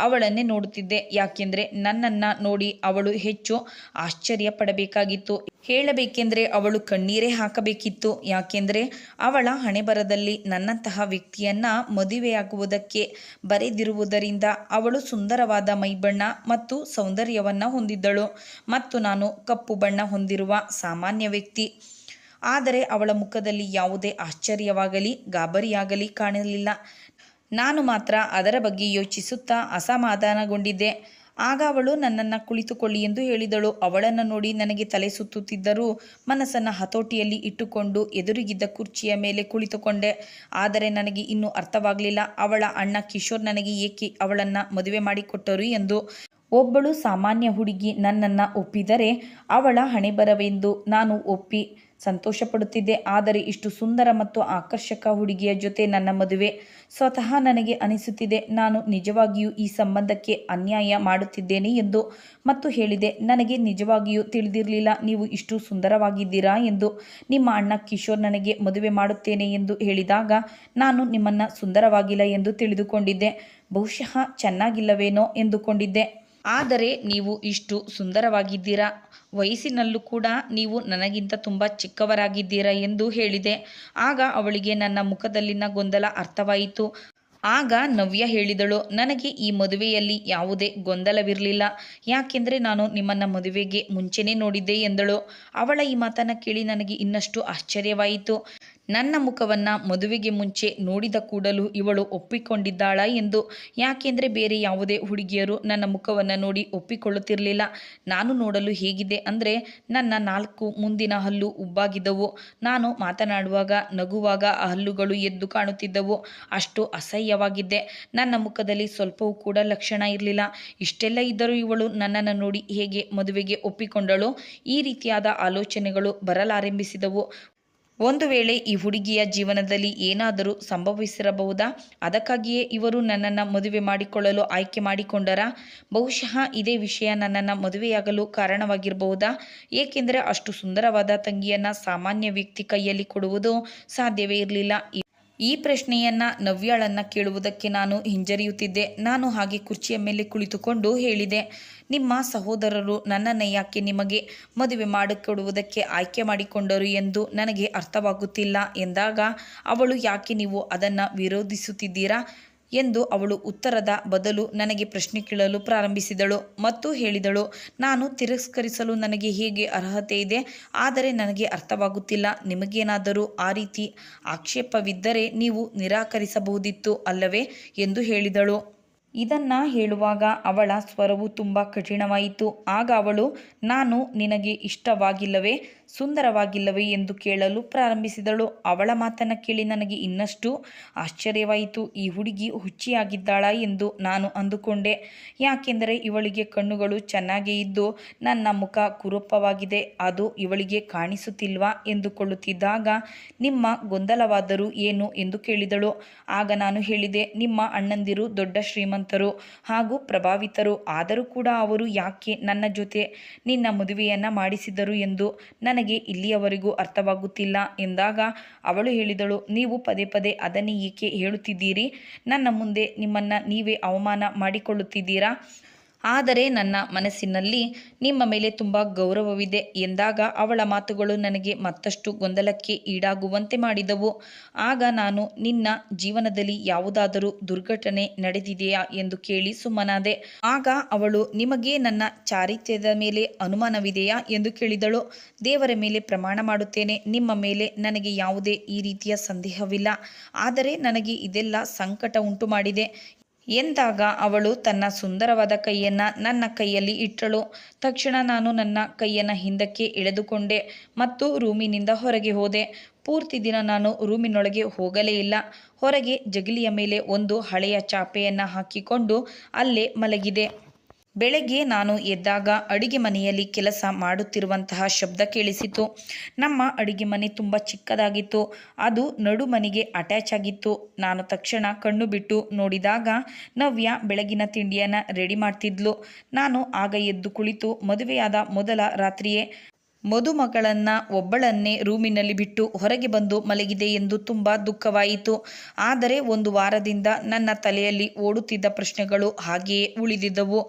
Speaker 1: ಅವಳನ್ನೇ ನೋಡುತ್ತಿದ್ದೆ. ಯಾಕೆಂದರೆ ನನ್ನನ್ನು ನೋಡಿ ಅವಳು ಹೆಚ್ಚು ಆಶ್ಚರ್ಯ ಪಡಬೇಕಾಗಿತ್ತು. ಹೇಳಬೇಕೆಂದರೆ ಅವಳು ಕಣ್ಣೀರೇ ಹಾಕಬೇಕಿತ್ತು. ಯಾಕೆಂದರೆ ಅವಳ ಹಣೆಬರದಲ್ಲಿ ನನ್ನಂತಹ ವ್ಯಕ್ತಿಯನ್ನು ಮದುವೆಯಾಗುವುದಕ್ಕೆ ಬರೆದಿರುವುದರಿಂದ ಅವಳು ಸುಂದರವಾದ ಮೈಬಣ್ಣ ಮತ್ತು ಸೌಂದರ್ಯವನ್ನು ಹೊಂದಿದ್ದಳು ಮತ್ತು ನಾನು ಕಪ್ಪು ಬಣ್ಣ ಹೊಂದಿರುವ ಸಾಮಾನ್ಯ ವ್ಯಕ್ತಿ. ಆದರೆ ಅವಳ ಮುಖದಲ್ಲಿ ಯಾವುದೇ ಆಶ್ಚರ್ಯವಾಗಲಿ ಗಾಬರಿಯಾಗಲಿ ಕಾಣಲಿಲ್ಲ. ನಾನು ಮಾತ್ರ ಅದರ ಬಗ್ಗೆ ಯೋಚಿಸುತ್ತಾ ಅಸಮಾಧಾನಗೊಂಡಿದ್ದೆ. ಆಗ ಅವಳು ನನ್ನನ್ನು ಕುಳಿತುಕೊಳ್ಳಿ ಎಂದು ಹೇಳಿದಳು. ಅವಳನ್ನು ನೋಡಿ ನನಗೆ ತಲೆ ಸುತ್ತುತ್ತಿದ್ದರೂ ಮನಸ್ಸನ್ನು ಹತೋಟಿಯಲ್ಲಿ ಇಟ್ಟುಕೊಂಡು ಎದುರಿಗಿದ್ದ ಕುರ್ಚಿಯ ಮೇಲೆ ಕುಳಿತುಕೊಂಡೆ. ಆದರೆ ನನಗೆ ಇನ್ನೂ ಅರ್ಥವಾಗಲಿಲ್ಲ ಅವಳ ಅಣ್ಣ ಕಿಶೋರ್ ನನಗೆ ಏಕೆ ಅವಳನ್ನು ಮದುವೆ ಮಾಡಿಕೊಟ್ಟರು ಎಂದು. ಒಬ್ಬಳು ಸಾಮಾನ್ಯ ಹುಡುಗಿ ನನ್ನನ್ನು ಒಪ್ಪಿದರೆ ಅವಳ ಹಣೆಬರವೆಂದು ನಾನು ಒಪ್ಪಿ ಸಂತೋಷಪಡುತ್ತಿದ್ದೆ. ಆದರೆ ಇಷ್ಟು ಸುಂದರ ಮತ್ತು ಆಕರ್ಷಕ ಹುಡುಗಿಯ ಜೊತೆ ನನ್ನ ಮದುವೆ. ಸ್ವತಃ ನನಗೆ ಅನಿಸುತ್ತಿದೆ ನಾನು ನಿಜವಾಗಿಯೂ ಈ ಸಂಬಂಧಕ್ಕೆ ಅನ್ಯಾಯ ಮಾಡುತ್ತಿದ್ದೇನೆ ಎಂದು. ಮತ್ತು ಹೇಳಿದೆ, ನನಗೆ ನಿಜವಾಗಿಯೂ ತಿಳಿದಿರಲಿಲ್ಲ ನೀವು ಇಷ್ಟು ಸುಂದರವಾಗಿದ್ದೀರಾ ಎಂದು. ನಿಮ್ಮ ಅಣ್ಣ ಕಿಶೋರ್ ನನಗೆ ಮದುವೆ ಮಾಡುತ್ತೇನೆ ಎಂದು ಹೇಳಿದಾಗ ನಾನು ನಿಮ್ಮನ್ನು ಸುಂದರವಾಗಿಲ್ಲ ಎಂದು ತಿಳಿದುಕೊಂಡಿದ್ದೆ. ಬಹುಶಃ ಚೆನ್ನಾಗಿಲ್ಲವೇನೋ ಎಂದುಕೊಂಡಿದ್ದೆ. ಆದರೆ ನೀವು ಇಷ್ಟು ಸುಂದರವಾಗಿದ್ದೀರಾ, ವಯಸ್ಸಿನಲ್ಲೂ ಕೂಡ ನೀವು ನನಗಿಂತ ತುಂಬ ಚಿಕ್ಕವರಾಗಿದ್ದೀರಾ ಎಂದು ಹೇಳಿದೆ. ಆಗ ಅವಳಿಗೆ ನನ್ನ ಮುಖದಲ್ಲಿನ ಗೊಂದಲ ಅರ್ಥವಾಯಿತು. ಆಗ ನವ್ಯ ಹೇಳಿದಳು, ನನಗೆ ಈ ಮದುವೆಯಲ್ಲಿ ಯಾವುದೇ ಗೊಂದಲವಿರಲಿಲ್ಲ. ಯಾಕೆಂದರೆ ನಾನು ನಿಮ್ಮನ್ನು ಮದುವೆಗೆ ಮುಂಚೆನೇ ನೋಡಿದ್ದೆ ಎಂದಳು. ಅವಳ ಈ ಮಾತನ್ನು ಕೇಳಿ ನನಗೆ ಇನ್ನಷ್ಟು ಆಶ್ಚರ್ಯವಾಯಿತು. ನನ್ನ ಮುಖವನ್ನು ಮದುವೆಗೆ ಮುಂಚೆ ನೋಡಿದ ಕೂಡಲೂ ಇವಳು ಒಪ್ಪಿಕೊಂಡಿದ್ದಾಳಾ ಎಂದು. ಯಾಕೆಂದರೆ ಬೇರೆ ಯಾವುದೇ ಹುಡುಗಿಯರು ನನ್ನ ಮುಖವನ್ನು ನೋಡಿ ಒಪ್ಪಿಕೊಳ್ಳುತ್ತಿರಲಿಲ್ಲ. ನಾನು ನೋಡಲು ಹೇಗಿದೆ ಅಂದರೆ ನನ್ನ 4 ಮುಂದಿನ ಹಲ್ಲು ಉಬ್ಬಾಗಿದ್ದವು. ನಾನು ಮಾತನಾಡುವಾಗ ನಗುವಾಗ ಆ ಹಲ್ಲುಗಳು ಎದ್ದು ಕಾಣುತ್ತಿದ್ದವು. ಅಷ್ಟು ಅಸಹ್ಯವಾಗಿದ್ದೆ. ನನ್ನ ಮುಖದಲ್ಲಿ ಸ್ವಲ್ಪವೂ ಕೂಡ ಲಕ್ಷಣ ಇರಲಿಲ್ಲ. ಇಷ್ಟೆಲ್ಲ ಇದ್ದರೂ ಇವಳು ನನ್ನನ್ನು ನೋಡಿ ಹೇಗೆ ಮದುವೆಗೆ ಒಪ್ಪಿಕೊಂಡಳು? ಈ ರೀತಿಯಾದ ಆಲೋಚನೆಗಳು ಬರಲಾರಂಭಿಸಿದವು. ಒಂದು ವೇಳೆ ಈ ಹುಡುಗಿಯ ಜೀವನದಲ್ಲಿ ಏನಾದರೂ ಸಂಭವಿಸಿರಬಹುದಾ? ಅದಕ್ಕಾಗಿಯೇ ಇವರು ನನ್ನನ್ನು ಮದುವೆ ಮಾಡಿಕೊಳ್ಳಲು ಆಯ್ಕೆ ಮಾಡಿಕೊಂಡರಾ? ಬಹುಶಃ ಇದೇ ವಿಷಯ ನನ್ನನ್ನು ಮದುವೆಯಾಗಲು ಕಾರಣವಾಗಿರಬಹುದಾ? ಏಕೆಂದರೆ ಅಷ್ಟು ಸುಂದರವಾದ ತಂಗಿಯನ್ನು ಸಾಮಾನ್ಯ ವ್ಯಕ್ತಿ ಕೈಯಲ್ಲಿ ಕೊಡುವುದು ಸಾಧ್ಯವೇ ಇರಲಿಲ್ಲ. ಈ ಪ್ರಶ್ನೆಯನ್ನು ನವ್ಯಾಳನ್ನು ಕೇಳುವುದಕ್ಕೆ ನಾನು ಹಿಂಜರಿಯುತ್ತಿದ್ದೆ. ನಾನು ಹಾಗೆ ಕುರ್ಚಿಯ ಮೇಲೆ ಕುಳಿತುಕೊಂಡು ಹೇಳಿದೆ, ನಿಮ್ಮ ಸಹೋದರರು ನನ್ನನ್ನು ಯಾಕೆ ನಿಮಗೆ ಮದುವೆ ಮಾಡಿಕೊಡುವುದಕ್ಕೆ ಆಯ್ಕೆ ಮಾಡಿಕೊಂಡರು ಎಂದು ನನಗೆ ಅರ್ಥವಾಗುತ್ತಿಲ್ಲ ಎಂದಾಗ ಅವಳು, ಯಾಕೆ ನೀವು ಅದನ್ನು ವಿರೋಧಿಸುತ್ತಿದ್ದೀರಾ ಎಂದು ಅವಳು ಉತ್ತರದ ಬದಲು ನನಗೆ ಪ್ರಶ್ನೆ ಕೇಳಲು ಪ್ರಾರಂಭಿಸಿದಳು ಮತ್ತು ಹೇಳಿದಳು, ನಾನು ತಿರಸ್ಕರಿಸಲು ನನಗೆ ಹೇಗೆ ಅರ್ಹತೆ ಇದೆ? ಆದರೆ ನನಗೆ ಅರ್ಥವಾಗುತ್ತಿಲ್ಲ. ನಿಮಗೇನಾದರೂ ಆ ರೀತಿ ಆಕ್ಷೇಪವಿದ್ದರೆ ನೀವು ನಿರಾಕರಿಸಬಹುದಿತ್ತು ಅಲ್ಲವೇ ಎಂದು ಹೇಳಿದಳು. ಇದನ್ನು ಹೇಳುವಾಗ ಅವಳ ಸ್ವರವು ತುಂಬ ಕಠಿಣವಾಯಿತು. ಆಗ ಅವಳು, ನಾನು ನಿನಗೆ ಇಷ್ಟವಾಗಿಲ್ಲವೇ, ಸುಂದರವಾಗಿಲ್ಲವೇ ಎಂದು ಕೇಳಲು ಪ್ರಾರಂಭಿಸಿದಳು. ಅವಳ ಮಾತನ್ನು ಕೇಳಿ ನನಗೆ ಇನ್ನಷ್ಟು ಆಶ್ಚರ್ಯವಾಯಿತು. ಈ ಹುಡುಗಿ ಹುಚ್ಚಿಯಾಗಿದ್ದಾಳಾ ಎಂದು ನಾನು ಅಂದುಕೊಂಡೆ. ಯಾಕೆಂದರೆ ಇವಳಿಗೆ ಕಣ್ಣುಗಳು ಚೆನ್ನಾಗೇ ಇದ್ದು ನನ್ನ ಮುಖ ಕುರೂಪವಾಗಿದೆ, ಅದು ಇವಳಿಗೆ ಕಾಣಿಸುತ್ತಿಲ್ವಾ ಎಂದುಕೊಳ್ಳುತ್ತಿದ್ದಾಗ ನಿಮ್ಮ ಗೊಂದಲವಾದರೂ ಏನು ಎಂದು ಕೇಳಿದಳು. ಆಗ ನಾನು ಹೇಳಿದೆ, ನಿಮ್ಮ ಅಣ್ಣಂದಿರು ದೊಡ್ಡ ಶ್ರೀಮಂತರು ಹಾಗೂ ಪ್ರಭಾವಿತರು, ಆದರೂ ಕೂಡ ಅವರು ಯಾಕೆ ನನ್ನ ಜೊತೆ ನಿನ್ನ ಮದುವೆಯನ್ನು ಮಾಡಿಸಿದರು ಎಂದು ನನಗೆ ಇಲ್ಲಿಯವರೆಗೂ ಅರ್ಥವಾಗುತ್ತಿಲ್ಲ ಎಂದಾಗ ಅವಳು ಹೇಳಿದಳು, ನೀವು ಪದೇ ಪದೇ ಅದನ್ನೇ ಏಕೆ ಹೇಳುತ್ತಿದ್ದೀರಿ? ನನ್ನ ಮುಂದೆ ನಿಮ್ಮನ್ನು ನೀವೇ ಅವಮಾನ ಮಾಡಿಕೊಳ್ಳುತ್ತಿದ್ದೀರಾ? ಆದರೆ ನನ್ನ ಮನಸ್ಸಿನಲ್ಲಿ ನಿಮ್ಮ ಮೇಲೆ ತುಂಬ ಗೌರವವಿದೆ ಎಂದಾಗ ಅವಳ ಮಾತುಗಳು ನನಗೆ ಮತ್ತಷ್ಟು ಗೊಂದಲಕ್ಕೆ ಈಡಾಗುವಂತೆ ಮಾಡಿದವು. ಆಗ ನಾನು, ನಿನ್ನ ಜೀವನದಲ್ಲಿ ಯಾವುದಾದರೂ ದುರ್ಘಟನೆ ನಡೆದಿದೆಯಾ ಎಂದು ಕೇಳಿ ಸುಮ್ಮನಾದೆ. ಆಗ ಅವಳು, ನಿಮಗೆ ನನ್ನ ಚಾರಿತ್ರ್ಯದ ಮೇಲೆ ಅನುಮಾನವಿದೆಯಾ ಎಂದು ಕೇಳಿದಳು. ದೇವರ ಮೇಲೆ ಪ್ರಮಾಣ ಮಾಡುತ್ತೇನೆ, ನಿಮ್ಮ ಮೇಲೆ ನನಗೆ ಯಾವುದೇ ಈ ರೀತಿಯ ಸಂದೇಹವಿಲ್ಲ. ಆದರೆ ನನಗೆ ಇದೆಲ್ಲ ಸಂಕಟ ಉಂಟು ಮಾಡಿದೆ ಎಂದಾಗ ಅವಳು ತನ್ನ ಸುಂದರವಾದ ಕೈಯನ್ನು ನನ್ನ ಕೈಯಲ್ಲಿ ಇಟ್ಟಳು. ತಕ್ಷಣ ನಾನು ನನ್ನ ಕೈಯನ್ನು ಹಿಂದಕ್ಕೆ ಎಳೆದುಕೊಂಡೆ ಮತ್ತು ರೂಮಿನಿಂದ ಹೊರಗೆ ಹೋದೆ. ಪೂರ್ತಿ ದಿನ ನಾನು ರೂಮಿನೊಳಗೆ ಹೋಗಲೇ ಇಲ್ಲ. ಹೊರಗೆ ಜಗಲಿಯ ಮೇಲೆ ಒಂದು ಹಳೆಯ ಚಾಪೆಯನ್ನು ಹಾಕಿಕೊಂಡು ಅಲ್ಲೇ ಮಲಗಿದೆ. ಬೆಳಗ್ಗೆ ನಾನು ಎದ್ದಾಗ ಅಡಿಗೆ ಮನೆಯಲ್ಲಿ ಕೆಲಸ ಮಾಡುತ್ತಿರುವಂತಹ ಶಬ್ದ ಕೇಳಿಸಿತು. ನಮ್ಮ ಅಡಿಗೆ ಮನೆ ತುಂಬ ಚಿಕ್ಕದಾಗಿತ್ತು. ಅದು ನಡು ಮನೆಗೆ ಅಟ್ಯಾಚ್ ಆಗಿತ್ತು. ನಾನು ತಕ್ಷಣ ಕಣ್ಣು ಬಿಟ್ಟು ನೋಡಿದಾಗ ನವ್ಯ ಬೆಳಗಿನ ತಿಂಡಿಯನ್ನು ರೆಡಿ ಮಾಡ್ತಿದ್ಲು. ನಾನು ಆಗ ಎದ್ದು ಕುಳಿತು, ಮದುವೆಯಾದ ಮೊದಲ ರಾತ್ರಿಯೇ ಮದುಮಗಳನ್ನು ಒಬ್ಬಳನ್ನೇ ರೂಮಿನಲ್ಲಿ ಬಿಟ್ಟು ಹೊರಗೆ ಬಂದು ಮಲಗಿದೆ ಎಂದು ತುಂಬ ದುಃಖವಾಯಿತು. ಆದರೆ ಒಂದು ವಾರದಿಂದ ನನ್ನ ತಲೆಯಲ್ಲಿ ಓಡುತ್ತಿದ್ದ ಪ್ರಶ್ನೆಗಳು ಹಾಗೆಯೇ ಉಳಿದಿದ್ದವು.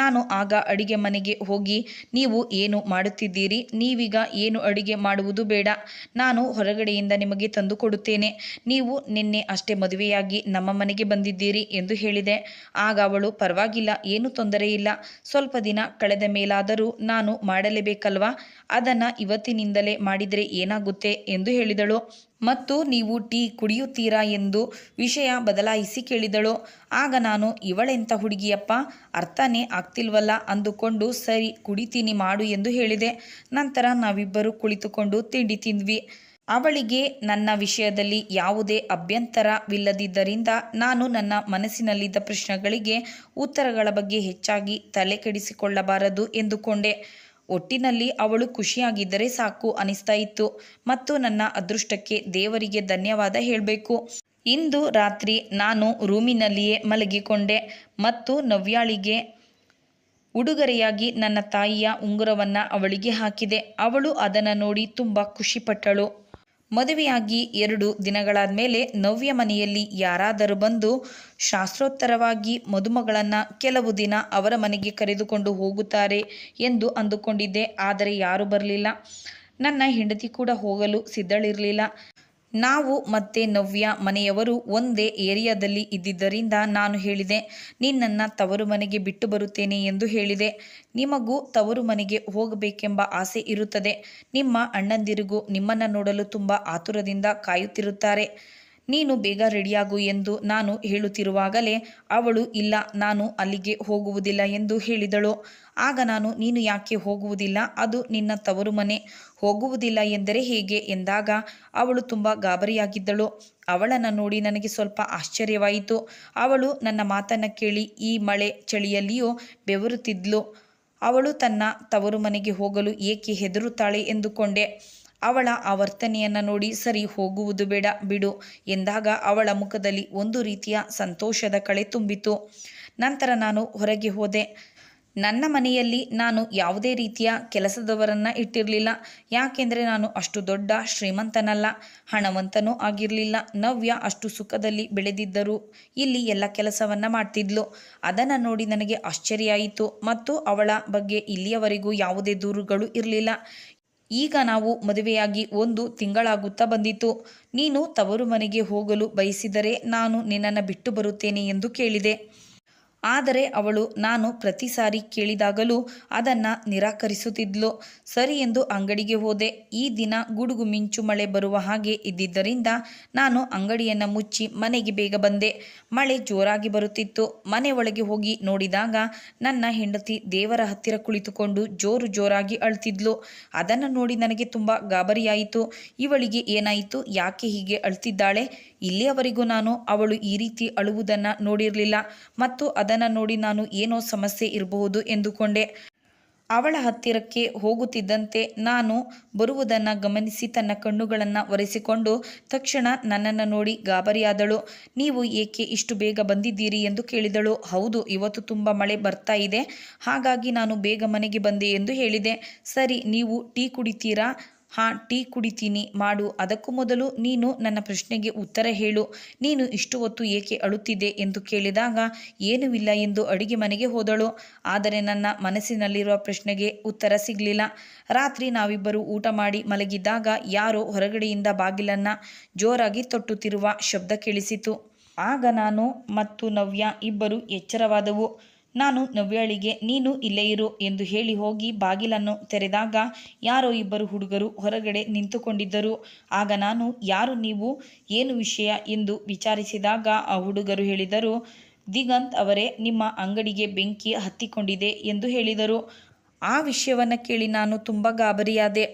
Speaker 1: ನಾನು ಆಗ ಅಡಿಗೆ ಮನೆಗೆ ಹೋಗಿ, ನೀವು ಏನು ಮಾಡುತ್ತಿದ್ದೀರಿ? ನೀವೀಗ ಏನು ಅಡಿಗೆ ಮಾಡುವುದು ಬೇಡ, ನಾನು ಹೊರಗಡೆಯಿಂದ ನಿಮಗೆ ತಂದು ಕೊಡುತ್ತೇನೆ. ನೀವು ನಿನ್ನೆ ಅಷ್ಟೇ ಮದುವೆಯಾಗಿ ನಮ್ಮ ಮನೆಗೆ ಬಂದಿದ್ದೀರಿ ಎಂದು ಹೇಳಿದೆ. ಆಗ ಅವಳು, ಪರವಾಗಿಲ್ಲ, ಏನು ತೊಂದರೆ ಇಲ್ಲ, ಸ್ವಲ್ಪ ದಿನ ಕಳೆದ ಮೇಲಾದರೂ ನಾನು ಮಾಡಲೇಬೇಕಲ್ವಾ, ಅದನ್ನು ಇವತ್ತಿನಿಂದಲೇ ಮಾಡಿದರೆ ಏನಾಗುತ್ತೆ ಎಂದು ಹೇಳಿದಳು. ಮತ್ತು ನೀವು ಟೀ ಕುಡಿಯುತ್ತೀರಾ ಎಂದು ವಿಷಯ ಬದಲಾಯಿಸಿ ಕೇಳಿದಳು. ಆಗ ನಾನು, ಇವಳೆಂಥ ಹುಡುಗಿಯಪ್ಪ, ಅರ್ಥನೇ ಆಗ್ತಿಲ್ವಲ್ಲ ಅಂದುಕೊಂಡು, ಸರಿ ಕುಡಿತೀನಿ ಮಾಡು ಎಂದು ಹೇಳಿದೆ. ನಂತರ ನಾವಿಬ್ಬರು ಕುಳಿತುಕೊಂಡು ತಿಂಡಿ ತಿಂದ್ವಿ. ಅವಳಿಗೆ ನನ್ನ ವಿಷಯದಲ್ಲಿ ಯಾವುದೇ ಅಭ್ಯಂತರವಿಲ್ಲದಿದ್ದರಿಂದ ನಾನು ನನ್ನ ಮನಸ್ಸಿನಲ್ಲಿದ್ದ ಪ್ರಶ್ನೆಗಳಿಗೆ ಉತ್ತರಗಳ ಬಗ್ಗೆ ಹೆಚ್ಚಾಗಿ ತಲೆ ಕೆಡಿಸಿಕೊಳ್ಳಬಾರದು ಎಂದುಕೊಂಡೆ. ಒಟ್ಟಿನಲ್ಲಿ ಅವಳು ಖುಷಿಯಾಗಿದ್ದರೆ ಸಾಕು ಅನಿಸ್ತಾ ಇತ್ತು ಮತ್ತು ನನ್ನ ಅದೃಷ್ಟಕ್ಕೆ ದೇವರಿಗೆ ಧನ್ಯವಾದ ಹೇಳಬೇಕು. ಇಂದು ರಾತ್ರಿ ನಾನು ರೂಮಿನಲ್ಲಿಯೇ ಮಲಗಿಕೊಂಡೆ ಮತ್ತು ನವ್ಯಾಳಿಗೆ ಉಡುಗೊರೆಯಾಗಿ ನನ್ನ ತಾಯಿಯ ಉಂಗುರವನ್ನು ಅವಳಿಗೆ ಹಾಕಿದೆ. ಅವಳು ಅದನ್ನು ನೋಡಿ ತುಂಬ ಖುಷಿಪಟ್ಟಳು. ಮದುವೆಯಾಗಿ 2 ದಿನಗಳಾದ ಮೇಲೆ ನವ್ಯ ಮನೆಯಲ್ಲಿ ಯಾರಾದರೂ ಬಂದು ಶಾಸ್ತ್ರೋತ್ತರವಾಗಿ ಮದುಮಗಳನ್ನು ಕೆಲವು ದಿನ ಅವರ ಮನೆಗೆ ಕರೆದುಕೊಂಡು ಹೋಗುತ್ತಾರೆ ಎಂದು ಅಂದುಕೊಂಡಿದ್ದೆ. ಆದರೆ ಯಾರೂ ಬರಲಿಲ್ಲ. ನನ್ನ ಹೆಂಡತಿ ಕೂಡ ಹೋಗಲು ಸಿದ್ಧಳಿರಲಿಲ್ಲ. ನಾವು ಮತ್ತೆ ನವ್ಯ ಮನೆಯವರು ಒಂದೇ ಏರಿಯಾದಲ್ಲಿ ಇದ್ದಿದ್ದರಿಂದ ನಾನು ಹೇಳಿದೆ, ನಿನ್ನನ್ನು ತವರು ಮನೆಗೆ ಬಿಟ್ಟು ಬರುತ್ತೇನೆ ಎಂದು ಹೇಳಿದೆ. ನಿಮಗೂ ತವರು ಮನೆಗೆ ಹೋಗಬೇಕೆಂಬ ಆಸೆ ಇರುತ್ತದೆ. ನಿಮ್ಮ ಅಣ್ಣಂದಿರಿಗೂ ನಿಮ್ಮನ್ನು ನೋಡಲು ತುಂಬ ಆತುರದಿಂದ ಕಾಯುತ್ತಿರುತ್ತಾರೆ. ನೀನು ಬೇಗ ರೆಡಿಯಾಗು ಎಂದು ನಾನು ಹೇಳುತ್ತಿರುವಾಗಲೇ ಅವಳು, ಇಲ್ಲ, ನಾನು ಅಲ್ಲಿಗೆ ಹೋಗುವುದಿಲ್ಲ ಎಂದು ಹೇಳಿದಳು. ಆಗ ನಾನು, ನೀನು ಯಾಕೆ ಹೋಗುವುದಿಲ್ಲ? ಅದು ನಿನ್ನ ತವರು ಮನೆ, ಹೋಗುವುದಿಲ್ಲ ಎಂದರೆ ಹೇಗೆ ಎಂದಾಗ ಅವಳು ತುಂಬ ಗಾಬರಿಯಾಗಿದ್ದಳು. ಅವಳನ್ನು ನೋಡಿ ನನಗೆ ಸ್ವಲ್ಪ ಆಶ್ಚರ್ಯವಾಯಿತು. ಅವಳು ನನ್ನ ಮಾತನ್ನು ಕೇಳಿ ಈ ಮಳೆ ಚಳಿಯಲ್ಲಿಯೂ ಬೆವರುತ್ತಿದ್ಲು. ಅವಳು ತನ್ನ ತವರು ಮನೆಗೆ ಹೋಗಲು ಏಕೆ ಹೆದರುತ್ತಾಳೆ ಎಂದುಕೊಂಡೆ. ಅವಳ ಆ ವರ್ತನೆಯನ್ನು ನೋಡಿ, ಸರಿ ಹೋಗುವುದು ಬೇಡ ಬಿಡು ಎಂದಾಗ ಅವಳ ಮುಖದಲ್ಲಿ ಒಂದು ರೀತಿಯ ಸಂತೋಷದ ಕಳೆ ತುಂಬಿತು. ನಂತರ ನಾನು ಹೊರಗೆ ಹೋದೆ. ನನ್ನ ಮನೆಯಲ್ಲಿ ನಾನು ಯಾವುದೇ ರೀತಿಯ ಕೆಲಸದವರನ್ನು ಇಟ್ಟಿರಲಿಲ್ಲ. ಯಾಕೆಂದರೆ ನಾನು ಅಷ್ಟು ದೊಡ್ಡ ಶ್ರೀಮಂತನಲ್ಲ, ಹಣವಂತನೂ ಆಗಿರಲಿಲ್ಲ. ನವ್ಯ ಅಷ್ಟು ಸುಖದಲ್ಲಿ ಬೆಳೆದಿದ್ದರೂ ಇಲ್ಲಿ ಎಲ್ಲ ಕೆಲಸವನ್ನು ಮಾಡ್ತಿದ್ಲು. ಅದನ್ನು ನೋಡಿ ನನಗೆ ಆಶ್ಚರ್ಯ ಆಯಿತು ಮತ್ತು ಅವಳ ಬಗ್ಗೆ ಇಲ್ಲಿಯವರೆಗೂ ಯಾವುದೇ ದೂರುಗಳು ಇರಲಿಲ್ಲ. ಈಗ ನಾವು ಮದುವೆಯಾಗಿ 1 ತಿಂಗಳಾಗುತ್ತಾ ಬಂದಿತು. ನೀನು ತವರು ಮನೆಗೆ ಹೋಗಲು ಬಯಸಿದರೆ ನಾನು ನಿನ್ನನ್ನು ಬಿಟ್ಟು ಬರುತ್ತೇನೆ ಎಂದು ಕೇಳಿದೆ. ಆದರೆ ಅವಳು ನಾನು ಪ್ರತಿ ಸಾರಿ ಕೇಳಿದಾಗಲೂ ಅದನ್ನು ನಿರಾಕರಿಸುತ್ತಿದ್ಲು. ಸರಿ ಎಂದು ಅಂಗಡಿಗೆ ಹೋದೆ. ಈ ದಿನ ಗುಡುಗು ಮಿಂಚು ಮಳೆ ಬರುವ ಹಾಗೆ ಇದ್ದಿದ್ದರಿಂದ ನಾನು ಅಂಗಡಿಯನ್ನು ಮುಚ್ಚಿ ಮನೆಗೆ ಬೇಗ ಬಂದೆ. ಮಳೆ ಜೋರಾಗಿ ಬರುತ್ತಿತ್ತು. ಮನೆ ಒಳಗೆ ಹೋಗಿ ನೋಡಿದಾಗ ನನ್ನ ಹೆಂಡತಿ ದೇವರ ಹತ್ತಿರ ಕುಳಿತುಕೊಂಡು ಜೋರಾಗಿ ಅಳ್ತಿದ್ಲು. ಅದನ್ನು ನೋಡಿ ನನಗೆ ತುಂಬ ಗಾಬರಿಯಾಯಿತು. ಇವಳಿಗೆ ಏನಾಯಿತು? ಯಾಕೆ ಹೀಗೆ ಅಳ್ತಿದ್ದಾಳೆ? ಇಲ್ಲಿಯವರೆಗೂ ನಾನು ಅವಳು ಈ ರೀತಿ ಅಳುವುದನ್ನು ನೋಡಿರಲಿಲ್ಲ ಮತ್ತು ಅದನ್ನು ನೋಡಿ ನಾನು ಏನೋ ಸಮಸ್ಯೆ ಇರಬಹುದು ಎಂದುಕೊಂಡೆ. ಅವಳ ಹತ್ತಿರಕ್ಕೆ ಹೋಗುತ್ತಿದ್ದಂತೆ ನಾನು ಬರುವುದನ್ನು ಗಮನಿಸಿ ತನ್ನ ಕಣ್ಣುಗಳನ್ನು ಒರೆಸಿಕೊಂಡು ತಕ್ಷಣ ನನ್ನನ್ನು ನೋಡಿ ಗಾಬರಿಯಾದಳು. ನೀವು ಏಕೆ ಇಷ್ಟು ಬೇಗ ಬಂದಿದ್ದೀರಿ ಎಂದು ಕೇಳಿದಳು. ಹೌದು, ಇವತ್ತು ತುಂಬ ಮಳೆ ಬರ್ತಾ ಇದೆ, ಹಾಗಾಗಿ ನಾನು ಬೇಗ ಮನೆಗೆ ಬಂದೆ ಎಂದು ಹೇಳಿದೆ. ಸರಿ, ನೀವು ಟೀ ಕುಡಿತೀರಾ? ಹಾಂ, ಟೀ ಕುಡಿತೀನಿ, ಮಾಡು. ಅದಕ್ಕೂ ಮೊದಲು ನೀನು ನನ್ನ ಪ್ರಶ್ನೆಗೆ ಉತ್ತರ ಹೇಳು. ನೀನು ಇಷ್ಟು ಹೊತ್ತು ಏಕೆ ಅಳುತ್ತಿದ್ದೆ ಎಂದು ಕೇಳಿದಾಗ ಏನೂ ಇಲ್ಲ ಎಂದು ಅಡುಗೆ ಮನೆಗೆ ಹೋದಳು. ಆದರೆ ನನ್ನ ಮನಸ್ಸಿನಲ್ಲಿರುವ ಪ್ರಶ್ನೆಗೆ ಉತ್ತರ ಸಿಗಲಿಲ್ಲ. ರಾತ್ರಿ ನಾವಿಬ್ಬರು ಊಟ ಮಾಡಿ ಮಲಗಿದ್ದಾಗ ಯಾರೋ ಹೊರಗಡೆಯಿಂದ ಬಾಗಿಲನ್ನು ಜೋರಾಗಿ ತಟ್ಟುತ್ತಿರುವ ಶಬ್ದ ಕೇಳಿಸಿತು. ಆಗ ನಾನು ಮತ್ತು ನವ್ಯ ಇಬ್ಬರು ಎಚ್ಚರವಾದವು. ನಾನು ನವ್ಯಾಳಿಗೆ ನೀನು ಇಲ್ಲೇ ಇರು ಎಂದು ಹೇಳಿ ಹೋಗಿ ಬಾಗಿಲನ್ನು ತೆರೆದಾಗ ಯಾರೋ ಇಬ್ಬರು ಹುಡುಗರು ಹೊರಗಡೆ ನಿಂತುಕೊಂಡಿದ್ದರು. ಆಗ ನಾನು ಯಾರು ನೀವು, ಏನು ವಿಷಯ ಎಂದು ವಿಚಾರಿಸಿದಾಗ ಆ ಹುಡುಗರು ಹೇಳಿದರು, ದಿಗಂತ್ ಅವರೇ, ನಿಮ್ಮ ಅಂಗಡಿಗೆ ಬೆಂಕಿ ಹತ್ತಿಕೊಂಡಿದೆ ಎಂದು ಹೇಳಿದರು. ಆ ವಿಷಯವನ್ನು ಕೇಳಿ ನಾನು ತುಂಬ ಗಾಬರಿಯಾದೆ.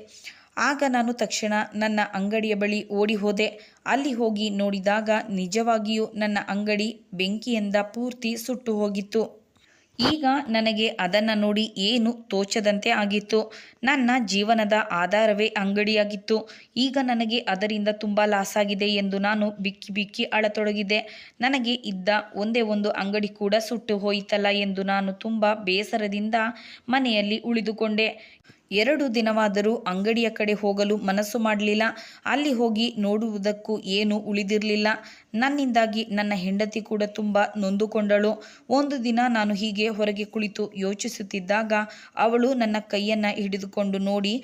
Speaker 1: ಆಗ ನಾನು ತಕ್ಷಣ ನನ್ನ ಅಂಗಡಿಯ ಬಳಿ ಓಡಿ ಹೋದೆ. ಅಲ್ಲಿ ಹೋಗಿ ನೋಡಿದಾಗ ನಿಜವಾಗಿಯೂ ನನ್ನ ಅಂಗಡಿ ಬೆಂಕಿಯಿಂದ ಪೂರ್ತಿ ಸುಟ್ಟು ಹೋಗಿತ್ತು. ಈಗ ನನಗೆ ಅದನ್ನು ನೋಡಿ ಏನು ತೋಚದಂತೆ ಆಗಿತ್ತು. ನನ್ನ ಜೀವನದ ಆಧಾರವೇ ಅಂಗಡಿಯಾಗಿತ್ತು. ಈಗ ನನಗೆ ಅದರಿಂದ ತುಂಬ ಲಾಸ್ ಆಗಿದೆ ಎಂದು ನಾನು ಬಿಕ್ಕಿ ಬಿಕ್ಕಿ ಅಳತೊಡಗಿದೆ. ನನಗೆ ಇದ್ದ ಒಂದೇ ಒಂದು ಅಂಗಡಿ ಕೂಡ ಸುಟ್ಟು ಹೋಯಿತಲ್ಲ ಎಂದು ನಾನು ತುಂಬ ಬೇಸರದಿಂದ ಮನೆಯಲ್ಲಿ ಉಳಿದುಕೊಂಡೆ. 2 ದಿನವಾದರೂ ಅಂಗಡಿಯ ಕಡೆ ಹೋಗಲು ಮನಸ್ಸು ಮಾಡಲಿಲ್ಲ. ಅಲ್ಲಿ ಹೋಗಿ ನೋಡುವುದಕ್ಕೂ ಏನೂ ಉಳಿದಿರಲಿಲ್ಲ. ನನ್ನಿಂದಾಗಿ ನನ್ನ ಹೆಂಡತಿ ಕೂಡ ತುಂಬ ನೊಂದುಕೊಂಡಳು. ಒಂದು ದಿನ ನಾನು ಹೀಗೆ ಹೊರಗೆ ಕುಳಿತು ಯೋಚಿಸುತ್ತಿದ್ದಾಗ ಅವಳು ನನ್ನ ಕೈಯನ್ನು ಹಿಡಿದುಕೊಂಡು ನೋಡಿ,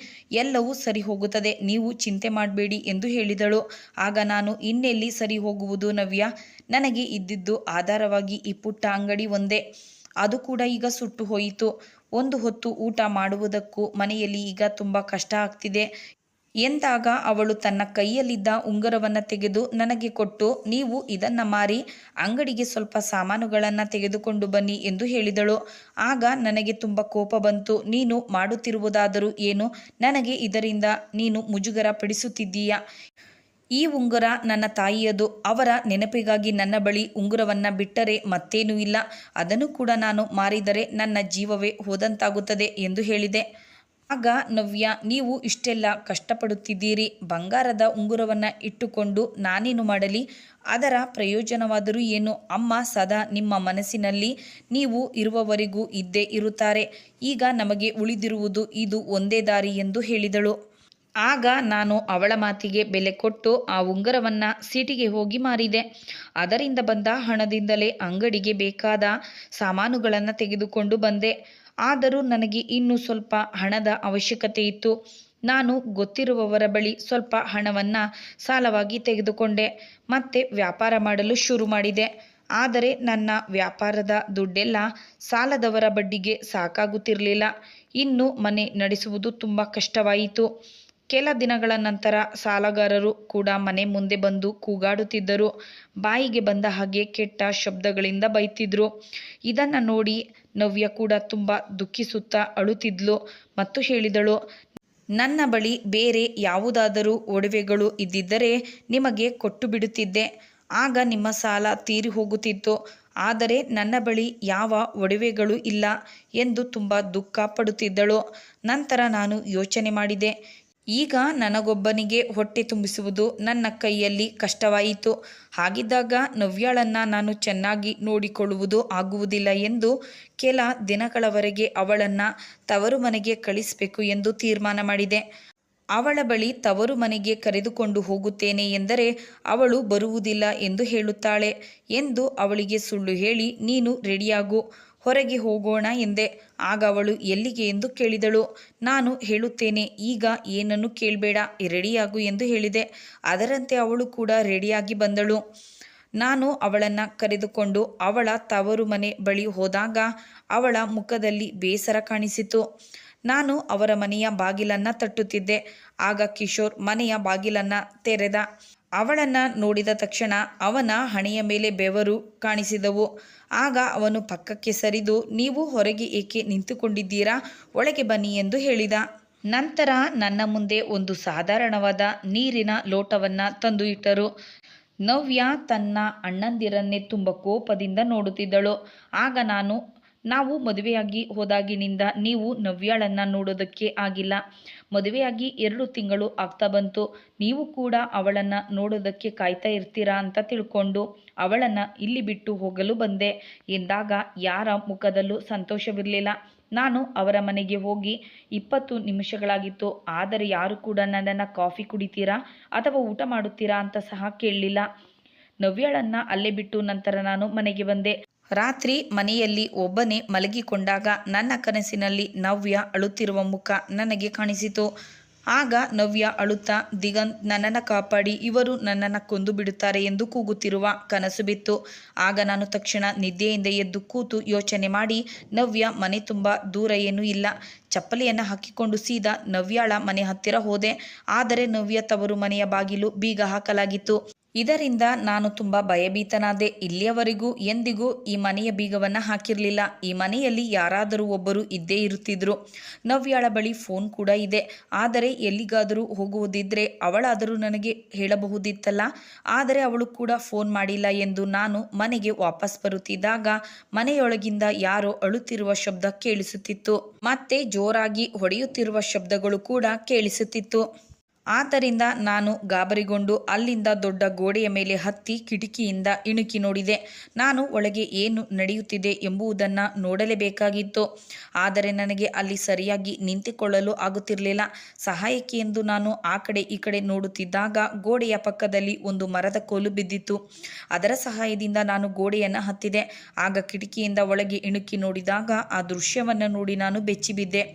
Speaker 1: ಎಲ್ಲವೂ ಸರಿ ಹೋಗುತ್ತದೆ, ನೀವು ಚಿಂತೆ ಮಾಡಬೇಡಿ ಎಂದು ಹೇಳಿದಳು. ಆಗ ನಾನು ಇನ್ನೆಲ್ಲಿ ಸರಿ ಹೋಗುವುದು ನವ್ಯ, ನನಗೆ ಇದ್ದಿದ್ದು ಆಧಾರವಾಗಿ ಈ ಪುಟ್ಟ ಅಂಗಡಿ ಒಂದೇ, ಅದು ಕೂಡ ಈಗ ಸುಟ್ಟು ಹೋಯಿತು. ಒಂದು ಹೊತ್ತು ಊಟ ಮಾಡುವುದಕ್ಕೂ ಮನೆಯಲ್ಲಿ ಈಗ ತುಂಬ ಕಷ್ಟ ಆಗ್ತಿದೆ ಎಂದಾಗ ಅವಳು ತನ್ನ ಕೈಯಲ್ಲಿದ್ದ ಉಂಗುರವನ್ನು ತೆಗೆದು ನನಗೆ ಕೊಟ್ಟು, ನೀವು ಇದನ್ನು ಮಾರಿ ಅಂಗಡಿಗೆ ಸ್ವಲ್ಪ ಸಾಮಾನುಗಳನ್ನು ತೆಗೆದುಕೊಂಡು ಬನ್ನಿ ಎಂದು ಹೇಳಿದಳು. ಆಗ ನನಗೆ ತುಂಬ ಕೋಪ ಬಂತು. ನೀನು ಮಾಡುತ್ತಿರುವುದಾದರೂ ಏನು? ನನಗೆ ಇದರಿಂದ ನೀನು ಮುಜುಗರ ಪಡಿಸುತ್ತಿದ್ದೀಯಾ? ಈ ಉಂಗುರ ನನ್ನ ತಾಯಿಯದು. ಅವರ ನೆನಪಿಗಾಗಿ ನನ್ನ ಬಳಿ ಉಂಗುರವನ್ನು ಬಿಟ್ಟರೆ ಮತ್ತೇನೂ ಇಲ್ಲ. ಅದನ್ನು ಕೂಡ ನಾನು ಮಾರಿದರೆ ನನ್ನ ಜೀವವೇ ಹೋದಂತಾಗುತ್ತದೆ ಎಂದು ಹೇಳಿದೆ. ಆಗ ನವ್ಯ, ನೀವು ಇಷ್ಟೆಲ್ಲ ಕಷ್ಟಪಡುತ್ತಿದ್ದೀರಿ, ಬಂಗಾರದ ಉಂಗುರವನ್ನು ಇಟ್ಟುಕೊಂಡು ನಾನೇನು ಮಾಡಲಿ? ಅದರ ಪ್ರಯೋಜನವಾದರೂ ಏನು? ಅಮ್ಮ ಸದಾ ನಿಮ್ಮ ಮನಸ್ಸಿನಲ್ಲಿ ನೀವು ಇರುವವರೆಗೂ ಇದ್ದೇ ಇರುತ್ತಾರೆ. ಈಗ ನಮಗೆ ಉಳಿದಿರುವುದು ಇದು ಒಂದೇ ದಾರಿ ಎಂದು ಹೇಳಿದಳು. ಆಗ ನಾನು ಅವಳ ಮಾತಿಗೆ ಬೆಲೆ ಕೊಟ್ಟು ಆ ಉಂಗುರವನ್ನು ಸಿಟಿಗೆ ಹೋಗಿ ಮಾರಿದೆ. ಅದರಿಂದ ಬಂದ ಹಣದಿಂದಲೇ ಅಂಗಡಿಗೆ ಬೇಕಾದ ಸಾಮಾನುಗಳನ್ನು ತೆಗೆದುಕೊಂಡು ಬಂದೆ. ಆದರೂ ನನಗೆ ಇನ್ನೂ ಸ್ವಲ್ಪ ಹಣದ ಅವಶ್ಯಕತೆ ಇತ್ತು. ನಾನು ಗೊತ್ತಿರುವವರ ಬಳಿ ಸ್ವಲ್ಪ ಹಣವನ್ನು ಸಾಲವಾಗಿ ತೆಗೆದುಕೊಂಡೆ. ಮತ್ತೆ ವ್ಯಾಪಾರ ಮಾಡಲು ಶುರು ಮಾಡಿದೆ. ಆದರೆ ನನ್ನ ವ್ಯಾಪಾರದ ದುಡ್ಡೆಲ್ಲ ಸಾಲದವರ ಬಡ್ಡಿಗೆ ಸಾಕಾಗುತ್ತಿರಲಿಲ್ಲ. ಇನ್ನು ಮನೆ ನಡೆಸುವುದು ತುಂಬ ಕಷ್ಟವಾಯಿತು. ಕೆಲ ದಿನಗಳ ನಂತರ ಸಾಲಗಾರರು ಕೂಡ ಮನೆ ಮುಂದೆ ಬಂದು ಕೂಗಾಡುತ್ತಿದ್ದರು. ಬಾಯಿಗೆ ಬಂದ ಹಾಗೆ ಕೆಟ್ಟ ಶಬ್ದಗಳಿಂದ ಬೈತಿದ್ರು. ಇದನ್ನು ನೋಡಿ ನವ್ಯ ಕೂಡ ತುಂಬ ದುಃಖಿಸುತ್ತಾ ಅಳುತ್ತಿದ್ಲು ಮತ್ತು ಹೇಳಿದಳು, ನನ್ನ ಬಳಿ ಬೇರೆ ಯಾವುದಾದರೂ ಒಡವೆಗಳು ಇದ್ದಿದ್ದರೆ ನಿಮಗೆ ಕೊಟ್ಟು ಬಿಡುತ್ತಿದ್ದೆ. ಆಗ ನಿಮ್ಮ ಸಾಲ ತೀರಿ ಹೋಗುತ್ತಿತ್ತು. ಆದರೆ ನನ್ನ ಬಳಿ ಯಾವ ಒಡವೆಗಳು ಇಲ್ಲ ಎಂದು ತುಂಬ ದುಃಖ ಪಡುತ್ತಿದ್ದಳು. ನಂತರ ನಾನು ಯೋಚನೆ ಮಾಡಿದೆ. ಈಗ ನನಗೊಬ್ಬನಿಗೆ ಹೊಟ್ಟೆ ತುಂಬಿಸುವುದು ನನ್ನ ಕೈಯಲ್ಲಿ ಕಷ್ಟವಾಯಿತು. ಹಾಗಿದ್ದಾಗ ನವ್ಯಾಳನ್ನು ನಾನು ಚೆನ್ನಾಗಿ ನೋಡಿಕೊಳ್ಳುವುದು ಆಗುವುದಿಲ್ಲ ಎಂದು ಕೆಲ ದಿನಗಳವರೆಗೆ ಅವಳನ್ನು ತವರು ಮನೆಗೆ ಕಳಿಸಬೇಕು ಎಂದು ತೀರ್ಮಾನ ಮಾಡಿದೆ. ಅವಳ ಬಳಿ ತವರು ಮನೆಗೆ ಕರೆದುಕೊಂಡು ಹೋಗುತ್ತೇನೆ ಎಂದರೆ ಅವಳು ಬರುವುದಿಲ್ಲ ಎಂದು ಹೇಳುತ್ತಾಳೆ ಎಂದು ಅವಳಿಗೆ ಸುಳ್ಳು ಹೇಳಿ ನೀನು ರೆಡಿಯಾಗು, ಹೊರಗೆ ಹೋಗೋಣ ಎಂದೆ. ಆಗ ಅವಳು ಎಲ್ಲಿಗೆ ಎಂದು ಕೇಳಿದಳು. ನಾನು ಹೇಳುತ್ತೇನೆ, ಈಗ ಏನನ್ನು ಕೇಳಬೇಡ, ರೆಡಿಯಾಗು ಎಂದು ಹೇಳಿದೆ. ಅದರಂತೆ ಅವಳು ಕೂಡ ರೆಡಿಯಾಗಿ ಬಂದಳು. ನಾನು ಅವಳನ್ನು ಕರೆದುಕೊಂಡು ಅವಳ ತವರು ಮನೆ ಬಳಿ ಹೋದಾಗ ಅವಳ ಮುಖದಲ್ಲಿ ಬೇಸರ ಕಾಣಿಸಿತು. ನಾನು ಅವರ ಮನೆಯ ಬಾಗಿಲನ್ನು ತಟ್ಟುತ್ತಿದ್ದೆ. ಆಗ ಕಿಶೋರ್ ಮನೆಯ ಬಾಗಿಲನ್ನು ತೆರೆದ. ಅವಳನ್ನು ನೋಡಿದ ತಕ್ಷಣ ಅವನ ಹಣೆಯ ಮೇಲೆ ಬೆವರು ಕಾಣಿಸಿದವು. ಆಗ ಅವನು ಪಕ್ಕಕ್ಕೆ ಸರಿದು, ನೀವು ಹೊರಗೆ ಏಕೆ ನಿಂತುಕೊಂಡಿದ್ದೀರಾ, ಒಳಗೆ ಬನ್ನಿ ಎಂದು ಹೇಳಿದ. ನಂತರ ನನ್ನ ಮುಂದೆ ಒಂದು ಸಾಧಾರಣವಾದ ನೀರಿನ ಲೋಟವನ್ನು ತಂದು ಇಟ್ಟರು. ನವ್ಯ ತನ್ನ ಅಣ್ಣಂದಿರನ್ನೇ ತುಂಬ ಕೋಪದಿಂದ ನೋಡುತ್ತಿದ್ದಳು. ಆಗ ನಾವು ಮದುವೆಯಾಗಿ ಹೋದಾಗಿನಿಂದ ನೀವು ನವ್ಯಾಳನ್ನು ನೋಡೋದಕ್ಕೆ ಆಗಿಲ್ಲ. ಮದುವೆಯಾಗಿ 2 ತಿಂಗಳು ಆಗ್ತಾ ಬಂತು. ನೀವು ಕೂಡ ಅವಳನ್ನು ನೋಡೋದಕ್ಕೆ ಕಾಯ್ತಾ ಇರ್ತೀರಾ ಅಂತ ತಿಳ್ಕೊಂಡು ಅವಳನ್ನು ಇಲ್ಲಿ ಬಿಟ್ಟು ಹೋಗಲು ಬಂದೆ ಎಂದಾಗ ಯಾರ ಮುಖದಲ್ಲೂ ಸಂತೋಷವಿರಲಿಲ್ಲ. ನಾನು ಅವರ ಮನೆಗೆ ಹೋಗಿ 20 ನಿಮಿಷಗಳಾಗಿತ್ತು. ಆದರೆ ಯಾರು ಕೂಡ ನನ್ನನ್ನು ಕಾಫಿ ಕುಡಿತೀರಾ ಅಥವಾ ಊಟ ಮಾಡುತ್ತೀರಾ ಅಂತ ಸಹ ಕೇಳಲಿಲ್ಲ. ನವ್ಯಾಳನ್ನು ಅಲ್ಲೇ ಬಿಟ್ಟು ನಂತರ ನಾನು ಮನೆಗೆ ಬಂದೆ. ರಾತ್ರಿ ಮನೆಯಲ್ಲಿ ಒಬ್ಬನೇ ಮಲಗಿಕೊಂಡಾಗ ನನ್ನ ಕನಸಿನಲ್ಲಿ ನವ್ಯ ಅಳುತ್ತಿರುವ ಮುಖ ನನಗೆ ಕಾಣಿಸಿತು. ಆಗ ನವ್ಯ ಅಳುತ್ತಾ, ದಿಗಂತ್ ನನ್ನನ್ನು ಕಾಪಾಡಿ, ಇವರು ನನ್ನನ್ನು ಕೊಂದು ಬಿಡುತ್ತಾರೆ ಎಂದು ಕೂಗುತ್ತಿರುವ ಕನಸು ಬಿತ್ತು. ಆಗ ನಾನು ತಕ್ಷಣ ನಿದ್ದೆಯಿಂದ ಎದ್ದು ಕೂತು ಯೋಚನೆ ಮಾಡಿ, ನವ್ಯ ಮನೆ ತುಂಬ ದೂರ ಏನೂ ಇಲ್ಲ. ಚಪ್ಪಲಿಯನ್ನು ಹಾಕಿಕೊಂಡು ಸೀದಾ ನವ್ಯಾಳ ಮನೆ ಹತ್ತಿರ ಹೋದೆ. ಆದರೆ ನವ್ಯ ತವರು ಮನೆಯ ಬಾಗಿಲು ಬೀಗ ಹಾಕಲಾಗಿತ್ತು. ಇದರಿಂದ ನಾನು ತುಂಬ ಭಯಭೀತನಾದೆ. ಇಲ್ಲಿಯವರೆಗೂ ಎಂದಿಗೂ ಈ ಮನೆಯ ಬೀಗವನ್ನು ಹಾಕಿರಲಿಲ್ಲ. ಈ ಮನೆಯಲ್ಲಿ ಯಾರಾದರೂ ಒಬ್ಬರು ಇದ್ದೇ ಇರುತ್ತಿದ್ರು. ನವ್ಯಾಳ ಬಳಿ ಫೋನ್ ಕೂಡ ಇದೆ. ಆದರೆ ಎಲ್ಲಿಗಾದರೂ ಹೋಗುವುದಿದ್ರೆ ಅವಳಾದರೂ ನನಗೆ ಹೇಳಬಹುದಿತ್ತಲ್ಲ. ಆದರೆ ಅವಳು ಕೂಡ ಫೋನ್ ಮಾಡಿಲ್ಲ ಎಂದು ನಾನು ಮನೆಗೆ ವಾಪಸ್ ಬರುತ್ತಿದ್ದಾಗ ಮನೆಯೊಳಗಿಂದ ಯಾರೋ ಅಳುತ್ತಿರುವ ಶಬ್ದ ಕೇಳಿಸುತ್ತಿತ್ತು. ಮತ್ತೆ ಜೋರಾಗಿ ಹೊಡೆಯುತ್ತಿರುವ ಶಬ್ದಗಳು ಕೂಡ ಕೇಳಿಸುತ್ತಿತ್ತು. ಆದ್ದರಿಂದ ನಾನು ಗಾಬರಿಗೊಂಡು ಅಲ್ಲಿಂದ ದೊಡ್ಡ ಗೋಡೆಯ ಮೇಲೆ ಹತ್ತಿ ಕಿಟಕಿಯಿಂದ ಇಣುಕಿ ನೋಡಿದೆ. ನಾನು ಒಳಗೆ ಏನು ನಡೆಯುತ್ತಿದೆ ಎಂಬುದನ್ನು ನೋಡಲೇಬೇಕಾಗಿತ್ತು. ಆದರೆ ನನಗೆ ಅಲ್ಲಿ ಸರಿಯಾಗಿ ನಿಂತುಕೊಳ್ಳಲು ಆಗುತ್ತಿರಲಿಲ್ಲ. ಸಹಾಯಕ್ಕೆ ಎಂದು ನಾನು ಆ ಕಡೆ ಈ ಕಡೆ ನೋಡುತ್ತಿದ್ದಾಗ ಗೋಡೆಯ ಪಕ್ಕದಲ್ಲಿ ಒಂದು ಮರದ ಕೋಲು ಬಿದ್ದಿತ್ತು. ಅದರ ಸಹಾಯದಿಂದ ನಾನು ಗೋಡೆಯನ್ನು ಹತ್ತಿದೆ. ಆಗ ಕಿಟಕಿಯಿಂದ ಒಳಗೆ ಇಣುಕಿ ನೋಡಿದಾಗ ಆ ದೃಶ್ಯವನ್ನು ನೋಡಿ ನಾನು ಬೆಚ್ಚಿಬಿದ್ದೆ.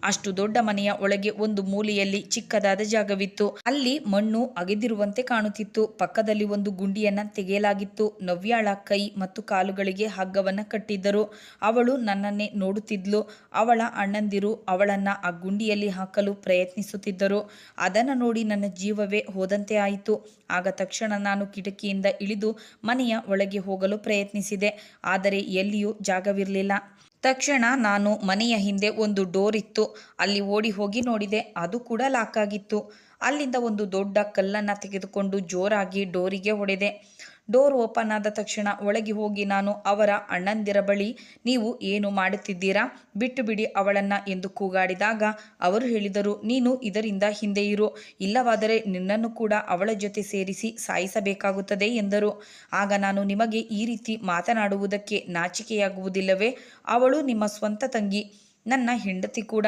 Speaker 1: ಅಷ್ಟು ದೊಡ್ಡ ಮನೆಯ ಒಳಗೆ ಒಂದು ಮೂಲೆಯಲ್ಲಿ ಚಿಕ್ಕದಾದ ಜಾಗವಿತ್ತು. ಅಲ್ಲಿ ಮಣ್ಣು ಅಗೆದಿರುವಂತೆ ಕಾಣುತ್ತಿತ್ತು. ಪಕ್ಕದಲ್ಲಿ ಒಂದು ಗುಂಡಿಯನ್ನು ತೆಗೆಯಲಾಗಿತ್ತು. ನವ್ಯಾಳ ಕೈ ಮತ್ತು ಕಾಲುಗಳಿಗೆ ಹಗ್ಗವನ್ನು ಕಟ್ಟಿದ್ದರು. ಅವಳು ನನ್ನನ್ನೇ ನೋಡುತ್ತಿದ್ಲು. ಅವಳ ಅಣ್ಣಂದಿರು ಅವಳನ್ನು ಆ ಗುಂಡಿಯಲ್ಲಿ ಹಾಕಲು ಪ್ರಯತ್ನಿಸುತ್ತಿದ್ದರು. ಅದನ್ನು ನೋಡಿ ನನ್ನ ಜೀವವೇ ಹೋದಂತೆ ಆಯಿತು. ಆಗ ತಕ್ಷಣ ನಾನು ಕಿಟಕಿಯಿಂದ ಇಳಿದು ಮನೆಯ ಒಳಗೆ ಹೋಗಲು ಪ್ರಯತ್ನಿಸಿದೆ. ಆದರೆ ಎಲ್ಲಿಯೂ ಜಾಗವಿರಲಿಲ್ಲ. ತಕ್ಷಣ ನಾನು ಮನೆಯ ಹಿಂದೆ ಒಂದು ಡೋರ್ ಇತ್ತು, ಅಲ್ಲಿ ಓಡಿ ಹೋಗಿ ನೋಡಿದೆ. ಅದು ಕೂಡ ಲಾಕ್ ಆಗಿತ್ತು. ಅಲ್ಲಿಂದ ಒಂದು ದೊಡ್ಡ ಕಲ್ಲನ್ನು ತೆಗೆದುಕೊಂಡು ಜೋರಾಗಿ ಡೋರಿಗೆ ಹೊಡೆದೆ. ಡೋರ್ ಓಪನ್ ಆದ ತಕ್ಷಣ ಒಳಗೆ ಹೋಗಿ ನಾನು ಅವರ ಅಣ್ಣಂದಿರ ಬಳಿ, ನೀವು ಏನು ಮಾಡುತ್ತಿದ್ದೀರಾ, ಬಿಟ್ಟು ಬಿಡಿ ಅವಳನ್ನು ಎಂದು ಕೂಗಾಡಿದಾಗ ಅವರು ಹೇಳಿದರು, ನೀನು ಇದರಿಂದ ಹಿಂದೆ ಇರು, ಇಲ್ಲವಾದರೆ ನಿನ್ನನ್ನು ಕೂಡ ಅವಳ ಜೊತೆ ಸೇರಿಸಿ ಸಾಯಿಸಬೇಕಾಗುತ್ತದೆ ಎಂದರು. ಆಗ ನಾನು, ನಿಮಗೆ ಈ ರೀತಿ ಮಾತನಾಡುವುದಕ್ಕೆ ನಾಚಿಕೆಯಾಗುವುದಿಲ್ಲವೇ? ಅವಳು ನಿಮ್ಮ ಸ್ವಂತ ತಂಗಿ, ನನ್ನ ಹೆಂಡತಿ ಕೂಡ.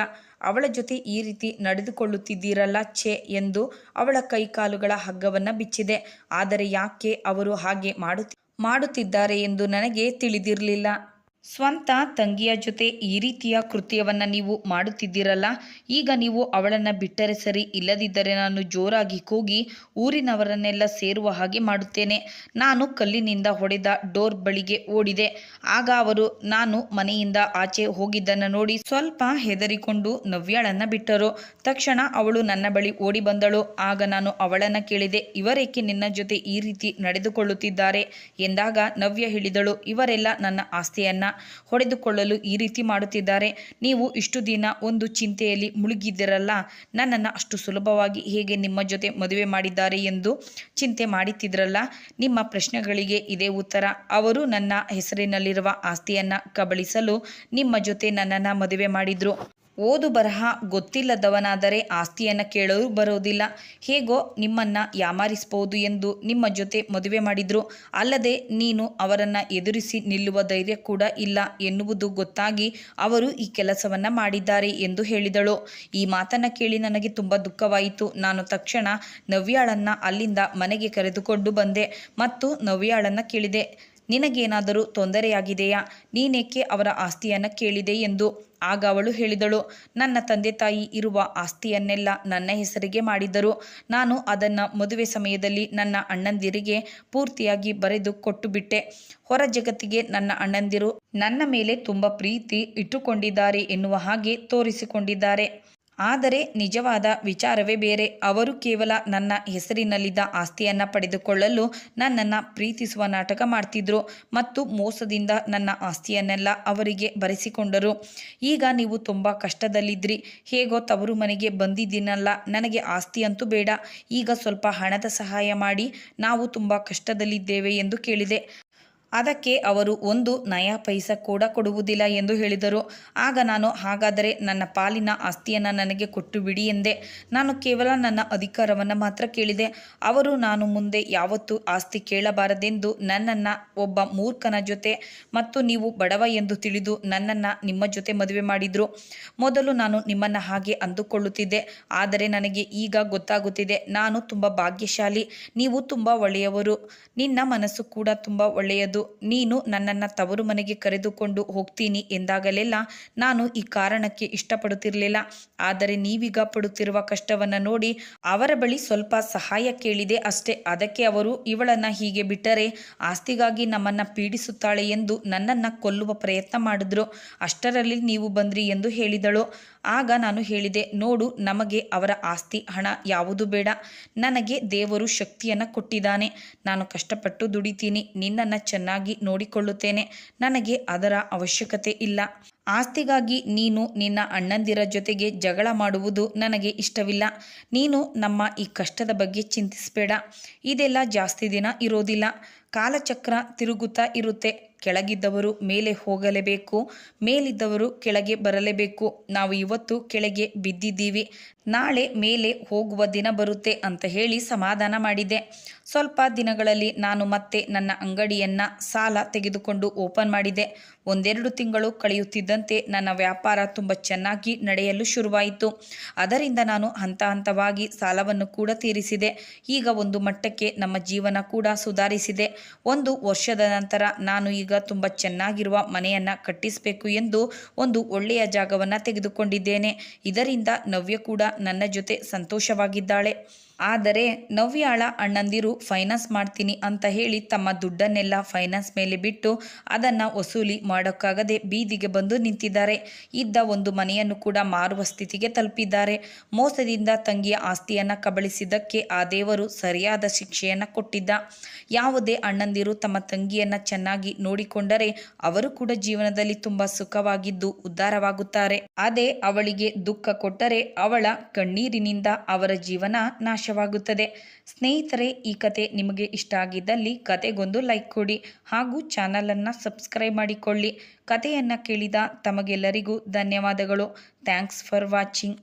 Speaker 1: ಅವಳ ಜೊತೆ ಈ ರೀತಿ ನಡೆದುಕೊಳ್ಳುತ್ತಿದ್ದೀರಲ್ಲ, ಛೇ ಎಂದು ಅವಳ ಕೈಕಾಲುಗಳ ಹಗ್ಗವನ್ನು ಬಿಚ್ಚಿದೆ. ಆದರೆ ಯಾಕೆ ಅವರು ಹಾಗೆ ಮಾಡುತ್ತಿದ್ದಾರೆ ಎಂದು ನನಗೆ ತಿಳಿದಿರಲಿಲ್ಲ. ಸ್ವಂತ ತಂಗಿಯ ಜೊತೆ ಈ ರೀತಿಯ ಕೃತ್ಯವನ್ನು ನೀವು ಮಾಡುತ್ತಿದ್ದೀರಲ್ಲ, ಈಗ ನೀವು ಅವಳನ್ನು ಬಿಟ್ಟರೆ ಸರಿ, ಇಲ್ಲದಿದ್ದರೆ ನಾನು ಜೋರಾಗಿ ಕೂಗಿ ಊರಿನವರನ್ನೆಲ್ಲ ಸೇರುವ ಹಾಗೆ ಮಾಡುತ್ತೇನೆ. ನಾನು ಕಲ್ಲಿನಿಂದ ಹೊಡೆದ ಡೋರ್ ಬಳಿಗೆ ಓಡಿದೆ. ಆಗ ಅವರು ನಾನು ಮನೆಯಿಂದ ಆಚೆ ಹೋಗಿದ್ದನ್ನು ನೋಡಿ ಸ್ವಲ್ಪ ಹೆದರಿಕೊಂಡು ನವ್ಯಾಳನ್ನು ಬಿಟ್ಟರು. ತಕ್ಷಣ ಅವಳು ನನ್ನ ಬಳಿ ಓಡಿ ಬಂದಳು. ಆಗ ನಾನು ಅವಳನ್ನು ಕೇಳಿದೆ, ಇವರೇಕೆ ನಿನ್ನ ಜೊತೆ ಈ ರೀತಿ ನಡೆದುಕೊಳ್ಳುತ್ತಿದ್ದಾರೆ ಎಂದಾಗ ನವ್ಯ ಹೇಳಿದಳು, ಇವರೆಲ್ಲ ನನ್ನ ಆಸ್ತಿಯನ್ನು ಹೊಡೆದುಕೊಳ್ಳಲು ಈ ರೀತಿ ಮಾಡುತ್ತಿದ್ದಾರೆ. ನೀವು ಇಷ್ಟು ದಿನ ಒಂದು ಚಿಂತೆಯಲ್ಲಿ ಮುಳುಗಿದ್ದಿರಲ್ಲ, ನನ್ನನ್ನು ಅಷ್ಟು ಸುಲಭವಾಗಿ ಹೇಗೆ ನಿಮ್ಮ ಜೊತೆ ಮದುವೆ ಮಾಡಿದ್ದಾರೆ ಎಂದು ಚಿಂತೆ ಮಾಡುತ್ತಿದ್ರಲ್ಲ. ನಿಮ್ಮ ಪ್ರಶ್ನೆಗಳಿಗೆ ಇದೇ ಉತ್ತರ. ಅವರು ನನ್ನ ಹೆಸರಿನಲ್ಲಿರುವ ಆಸ್ತಿಯನ್ನು ಕಬಳಿಸಲು ನಿಮ್ಮ ಜೊತೆ ನನ್ನನ್ನು ಮದುವೆ ಮಾಡಿದ್ರು. ಓದು ಬರಹ ಗೊತ್ತಿಲ್ಲದವನಾದರೆ ಆಸ್ತಿಯನ್ನು ಕೇಳಲು ಬರೋದಿಲ್ಲ. ಹೇಗೋ ನಿಮ್ಮನ್ನು ಯಾಮಾರಿಸಬಹುದು ಎಂದು ನಿಮ್ಮ ಜೊತೆ ಮದುವೆ ಮಾಡಿದ್ರು. ಅಲ್ಲದೆ ನೀನು ಅವರನ್ನು ಎದುರಿಸಿ ನಿಲ್ಲುವ ಧೈರ್ಯ ಕೂಡ ಇಲ್ಲ ಎನ್ನುವುದು ಗೊತ್ತಾಗಿ ಅವರು ಈ ಕೆಲಸವನ್ನು ಮಾಡಿದ್ದಾರೆ ಎಂದು ಹೇಳಿದಳು. ಈ ಮಾತನ್ನು ಕೇಳಿ ನನಗೆ ತುಂಬ ದುಃಖವಾಯಿತು. ನಾನು ತಕ್ಷಣ ನವ್ಯಾಳನ್ನು ಅಲ್ಲಿಂದ ಮನೆಗೆ ಕರೆದುಕೊಂಡು ಬಂದೆ ಮತ್ತು ನವ್ಯಾಳನ್ನು ಕೇಳಿದೆ, ನಿನಗೇನಾದರೂ ತೊಂದರೆಯಾಗಿದೆಯಾ? ನೀನೇಕೆ ಅವರ ಆಸ್ತಿಯನ್ನು ಕೇಳಿದೆ ಎಂದು. ಆಗ ಅವಳು ಹೇಳಿದಳು, ನನ್ನ ತಂದೆ ತಾಯಿ ಇರುವ ಆಸ್ತಿಯನ್ನೆಲ್ಲ ನನ್ನ ಹೆಸರಿಗೆ ಮಾಡಿದ್ದರು. ನಾನು ಅದನ್ನು ಮದುವೆ ಸಮಯದಲ್ಲಿ ನನ್ನ ಅಣ್ಣಂದಿರಿಗೆ ಪೂರ್ತಿಯಾಗಿ ಬರೆದು ಕೊಟ್ಟು ಬಿಟ್ಟೆ. ಹೊರ ಜಗತ್ತಿಗೆ ನನ್ನ ಅಣ್ಣಂದಿರು ನನ್ನ ಮೇಲೆ ತುಂಬ ಪ್ರೀತಿ ಇಟ್ಟುಕೊಂಡಿದ್ದಾರೆ ಎನ್ನುವ ಹಾಗೆ ತೋರಿಸಿಕೊಂಡಿದ್ದಾರೆ. ಆದರೆ ನಿಜವಾದ ವಿಚಾರವೇ ಬೇರೆ. ಅವರು ಕೇವಲ ನನ್ನ ಹೆಸರಿನಲ್ಲಿದ್ದ ಆಸ್ತಿಯನ್ನು ಪಡೆದುಕೊಳ್ಳಲು ನನ್ನನ್ನು ಪ್ರೀತಿಸುವ ನಾಟಕ ಮಾಡ್ತಿದ್ರು ಮತ್ತು ಮೋಸದಿಂದ ನನ್ನ ಆಸ್ತಿಯನ್ನೆಲ್ಲ ಅವರಿಗೆ ಬರೆಸಿಕೊಂಡರು. ಈಗ ನೀವು ತುಂಬ ಕಷ್ಟದಲ್ಲಿದ್ರಿ, ಹೇಗೋ ತವರು ಮನೆಗೆ ಬಂದಿದ್ದೀನಲ್ಲ, ನನಗೆ ಆಸ್ತಿ ಅಂತೂ ಬೇಡ, ಈಗ ಸ್ವಲ್ಪ ಹಣದ ಸಹಾಯ ಮಾಡಿ, ನಾವು ತುಂಬ ಕಷ್ಟದಲ್ಲಿದ್ದೇವೆ ಎಂದು ಕೇಳಿದೆ. ಅದಕ್ಕೆ ಅವರು ಒಂದು ನಯಾ ಪೈಸಾ ಕೂಡ ಕೊಡುವುದಿಲ್ಲ ಎಂದು ಹೇಳಿದರು. ಆಗ ನಾನು, ಹಾಗಾದರೆ ನನ್ನ ಪಾಲಿನ ಆಸ್ತಿಯನ್ನು ನನಗೆ ಕೊಟ್ಟು ಬಿಡಿ ಎಂದೆ. ನಾನು ಕೇವಲ ನನ್ನ ಅಧಿಕಾರವನ್ನು ಮಾತ್ರ ಕೇಳಿದೆ. ಅವರು ನಾನು ಮುಂದೆ ಯಾವತ್ತೂ ಆಸ್ತಿ ಕೇಳಬಾರದೆಂದು ನನ್ನನ್ನು ಒಬ್ಬ ಮೂರ್ಖನ ಜೊತೆ ಮತ್ತು ನೀವು ಬಡವ ಎಂದು ತಿಳಿದು ನನ್ನನ್ನು ನಿಮ್ಮ ಜೊತೆ ಮದುವೆ ಮಾಡಿದರು. ಮೊದಲು ನಾನು ನಿಮ್ಮನ್ನು ಹಾಗೆ ಅಂದುಕೊಳ್ಳುತ್ತಿದ್ದೆ, ಆದರೆ ನನಗೆ ಈಗ ಗೊತ್ತಾಗುತ್ತಿದೆ, ನಾನು ತುಂಬ ಭಾಗ್ಯಶಾಲಿ. ನೀವು ತುಂಬ ಒಳ್ಳೆಯವರು, ನಿನ್ನ ಮನಸ್ಸು ಕೂಡ ತುಂಬ ಒಳ್ಳೆಯದು. ನೀನು ನನ್ನನ್ನು ತವರು ಮನೆಗೆ ಕರೆದುಕೊಂಡು ಹೋಗ್ತೀನಿ ಎಂದಾಗಲೆಲ್ಲ ನಾನು ಈ ಕಾರಣಕ್ಕೆ ಇಷ್ಟಪಡುತ್ತಿರಲಿಲ್ಲ. ಆದರೆ ನೀವೀಗ ಪಡುತ್ತಿರುವ ಕಷ್ಟವನ್ನು ನೋಡಿ ಅವರ ಬಳಿ ಸ್ವಲ್ಪ ಸಹಾಯ ಕೇಳಿದೆ ಅಷ್ಟೇ. ಅದಕ್ಕೆ ಅವರು ಇವಳನ್ನು ಹೀಗೆ ಬಿಟ್ಟರೆ ಆಸ್ತಿಗಾಗಿ ನಮ್ಮನ್ನು ಪೀಡಿಸುತ್ತಾಳೆ ಎಂದು ನನ್ನನ್ನು ಕೊಲ್ಲುವ ಪ್ರಯತ್ನ ಮಾಡಿದ್ರು. ಅಷ್ಟರಲ್ಲಿ ನೀವು ಬಂದ್ರಿ ಎಂದು ಹೇಳಿದಳು. ಆಗ ನಾನು ಹೇಳಿದೆ, ನೋಡು, ನಮಗೆ ಅವರ ಆಸ್ತಿ ಹಣ ಯಾವುದು ಬೇಡ. ನನಗೆ ದೇವರು ಶಕ್ತಿಯನ್ನು ಕೊಟ್ಟಿದ್ದಾನೆ. ನಾನು ಕಷ್ಟಪಟ್ಟು ದುಡಿತೀನಿ, ನಿನ್ನನ್ನು ಚೆನ್ನಾಗಿ ನೋಡಿಕೊಳ್ಳುತ್ತೇನೆ. ನನಗೆ ಅದರ ಅವಶ್ಯಕತೆ ಇಲ್ಲ. ಆಸ್ತಿಗಾಗಿ ನೀನು ನಿನ್ನ ಅಣ್ಣಂದಿರ ಜೊತೆಗೆ ಜಗಳ ಮಾಡುವುದು ನನಗೆ ಇಷ್ಟವಿಲ್ಲ. ನೀನು ನಮ್ಮ ಈ ಕಷ್ಟದ ಬಗ್ಗೆ ಚಿಂತಿಸಬೇಡ. ಇದೆಲ್ಲ ಜಾಸ್ತಿ ದಿನ ಇರೋದಿಲ್ಲ. ಕಾಲಚಕ್ರ ತಿರುಗುತ್ತಾ ಇರುತ್ತೆ. ಕೆಳಗಿದ್ದವರು ಮೇಲೆ ಹೋಗಲೇಬೇಕು, ಮೇಲಿದ್ದವರು ಕೆಳಗೆ ಬರಲೇಬೇಕು. ನಾವು ಇವತ್ತು ಕೆಳಗೆ ಬಿದ್ದಿದ್ದೀವಿ, ನಾಳೆ ಮೇಲೆ ಹೋಗುವ ದಿನ ಬರುತ್ತೆ ಅಂತ ಹೇಳಿ ಸಮಾಧಾನ ಮಾಡಿದೆ. ಸ್ವಲ್ಪ ದಿನಗಳಲ್ಲಿ ನಾನು ಮತ್ತೆ ನನ್ನ ಅಂಗಡಿಯನ್ನು ಸಾಲ ತೆಗೆದುಕೊಂಡು ಓಪನ್ ಮಾಡಿದೆ. 1-2 ತಿಂಗಳು ಕಳೆಯುತ್ತಿದ್ದಂತೆ ನನ್ನ ವ್ಯಾಪಾರ ತುಂಬ ಚೆನ್ನಾಗಿ ನಡೆಯಲು ಶುರುವಾಯಿತು. ಅದರಿಂದ ನಾನು ಹಂತ ಹಂತವಾಗಿ ಸಾಲವನ್ನು ಕೂಡ ತೀರಿಸಿದೆ. ಈಗ ಒಂದು ಮಟ್ಟಕ್ಕೆ ನಮ್ಮ ಜೀವನ ಕೂಡ ಸುಧಾರಿಸಿದೆ. 1 ವರ್ಷದ ನಂತರ ನಾನು ಈಗ ತುಂಬ ಚೆನ್ನಾಗಿರುವ ಮನೆಯನ್ನು ಕಟ್ಟಿಸಬೇಕು ಎಂದು ಒಂದು ಒಳ್ಳೆಯ ಜಾಗವನ್ನು ತೆಗೆದುಕೊಂಡಿದ್ದೇನೆ. ಇದರಿಂದ ನವ್ಯ ಕೂಡ ನನ್ನ ಜೊತೆ ಸಂತೋಷವಾಗಿದ್ದಾಳೆ. ಆದರೆ ನವ್ಯಾಳ ಅಣ್ಣಂದಿರು ಫೈನಾನ್ಸ್ ಮಾಡ್ತೀನಿ ಅಂತ ಹೇಳಿ ತಮ್ಮ ದುಡ್ಡನ್ನೆಲ್ಲ ಫೈನಾನ್ಸ್ ಮೇಲೆ ಬಿಟ್ಟು ಅದನ್ನು ವಸೂಲಿ ಮಾಡೋಕ್ಕಾಗದೆ ಬೀದಿಗೆ ಬಂದು ನಿಂತಿದ್ದಾರೆ. ಇದ್ದ ಒಂದು ಮನೆಯನ್ನು ಕೂಡ ಮಾರುವ ಸ್ಥಿತಿಗೆ ತಲುಪಿದ್ದಾರೆ. ಮೋಸದಿಂದ ತಂಗಿಯ ಆಸ್ತಿಯನ್ನು ಕಬಳಿಸಿದ್ದಕ್ಕೆ ಆ ದೇವರು ಸರಿಯಾದ ಶಿಕ್ಷೆಯನ್ನು ಕೊಟ್ಟಿದ್ದ. ಯಾವುದೇ ಅಣ್ಣಂದಿರು ತಮ್ಮ ತಂಗಿಯನ್ನು ಚೆನ್ನಾಗಿ ನೋಡಿಕೊಂಡರೆ ಅವರು ಕೂಡ ಜೀವನದಲ್ಲಿ ತುಂಬ ಸುಖವಾಗಿದ್ದು ಉದ್ಧಾರವಾಗುತ್ತಾರೆ. ಅದೇ ಅವಳಿಗೆ ದುಃಖ ಕೊಟ್ಟರೆ ಅವಳ ಕಣ್ಣೀರಿನಿಂದ ಅವರ ಜೀವನ ನಾಶವಾಗುತ್ತದೆ. ಸ್ನೇಹಿತರೆ, ಈ ಕತೆ ನಿಮಗೆ ಇಷ್ಟ ಆಗಿದ್ದಲ್ಲಿ ಕತೆಗೊಂದು ಲೈಕ್ ಕೊಡಿ ಹಾಗೂ ಚಾನಲನ್ನು ಸಬ್ಸ್ಕ್ರೈಬ್ ಮಾಡಿಕೊಳ್ಳಿ. ಕತೆಯನ್ನು ಕೇಳಿದ ತಮಗೆಲ್ಲರಿಗೂ ಧನ್ಯವಾದಗಳು. Thanks for watching.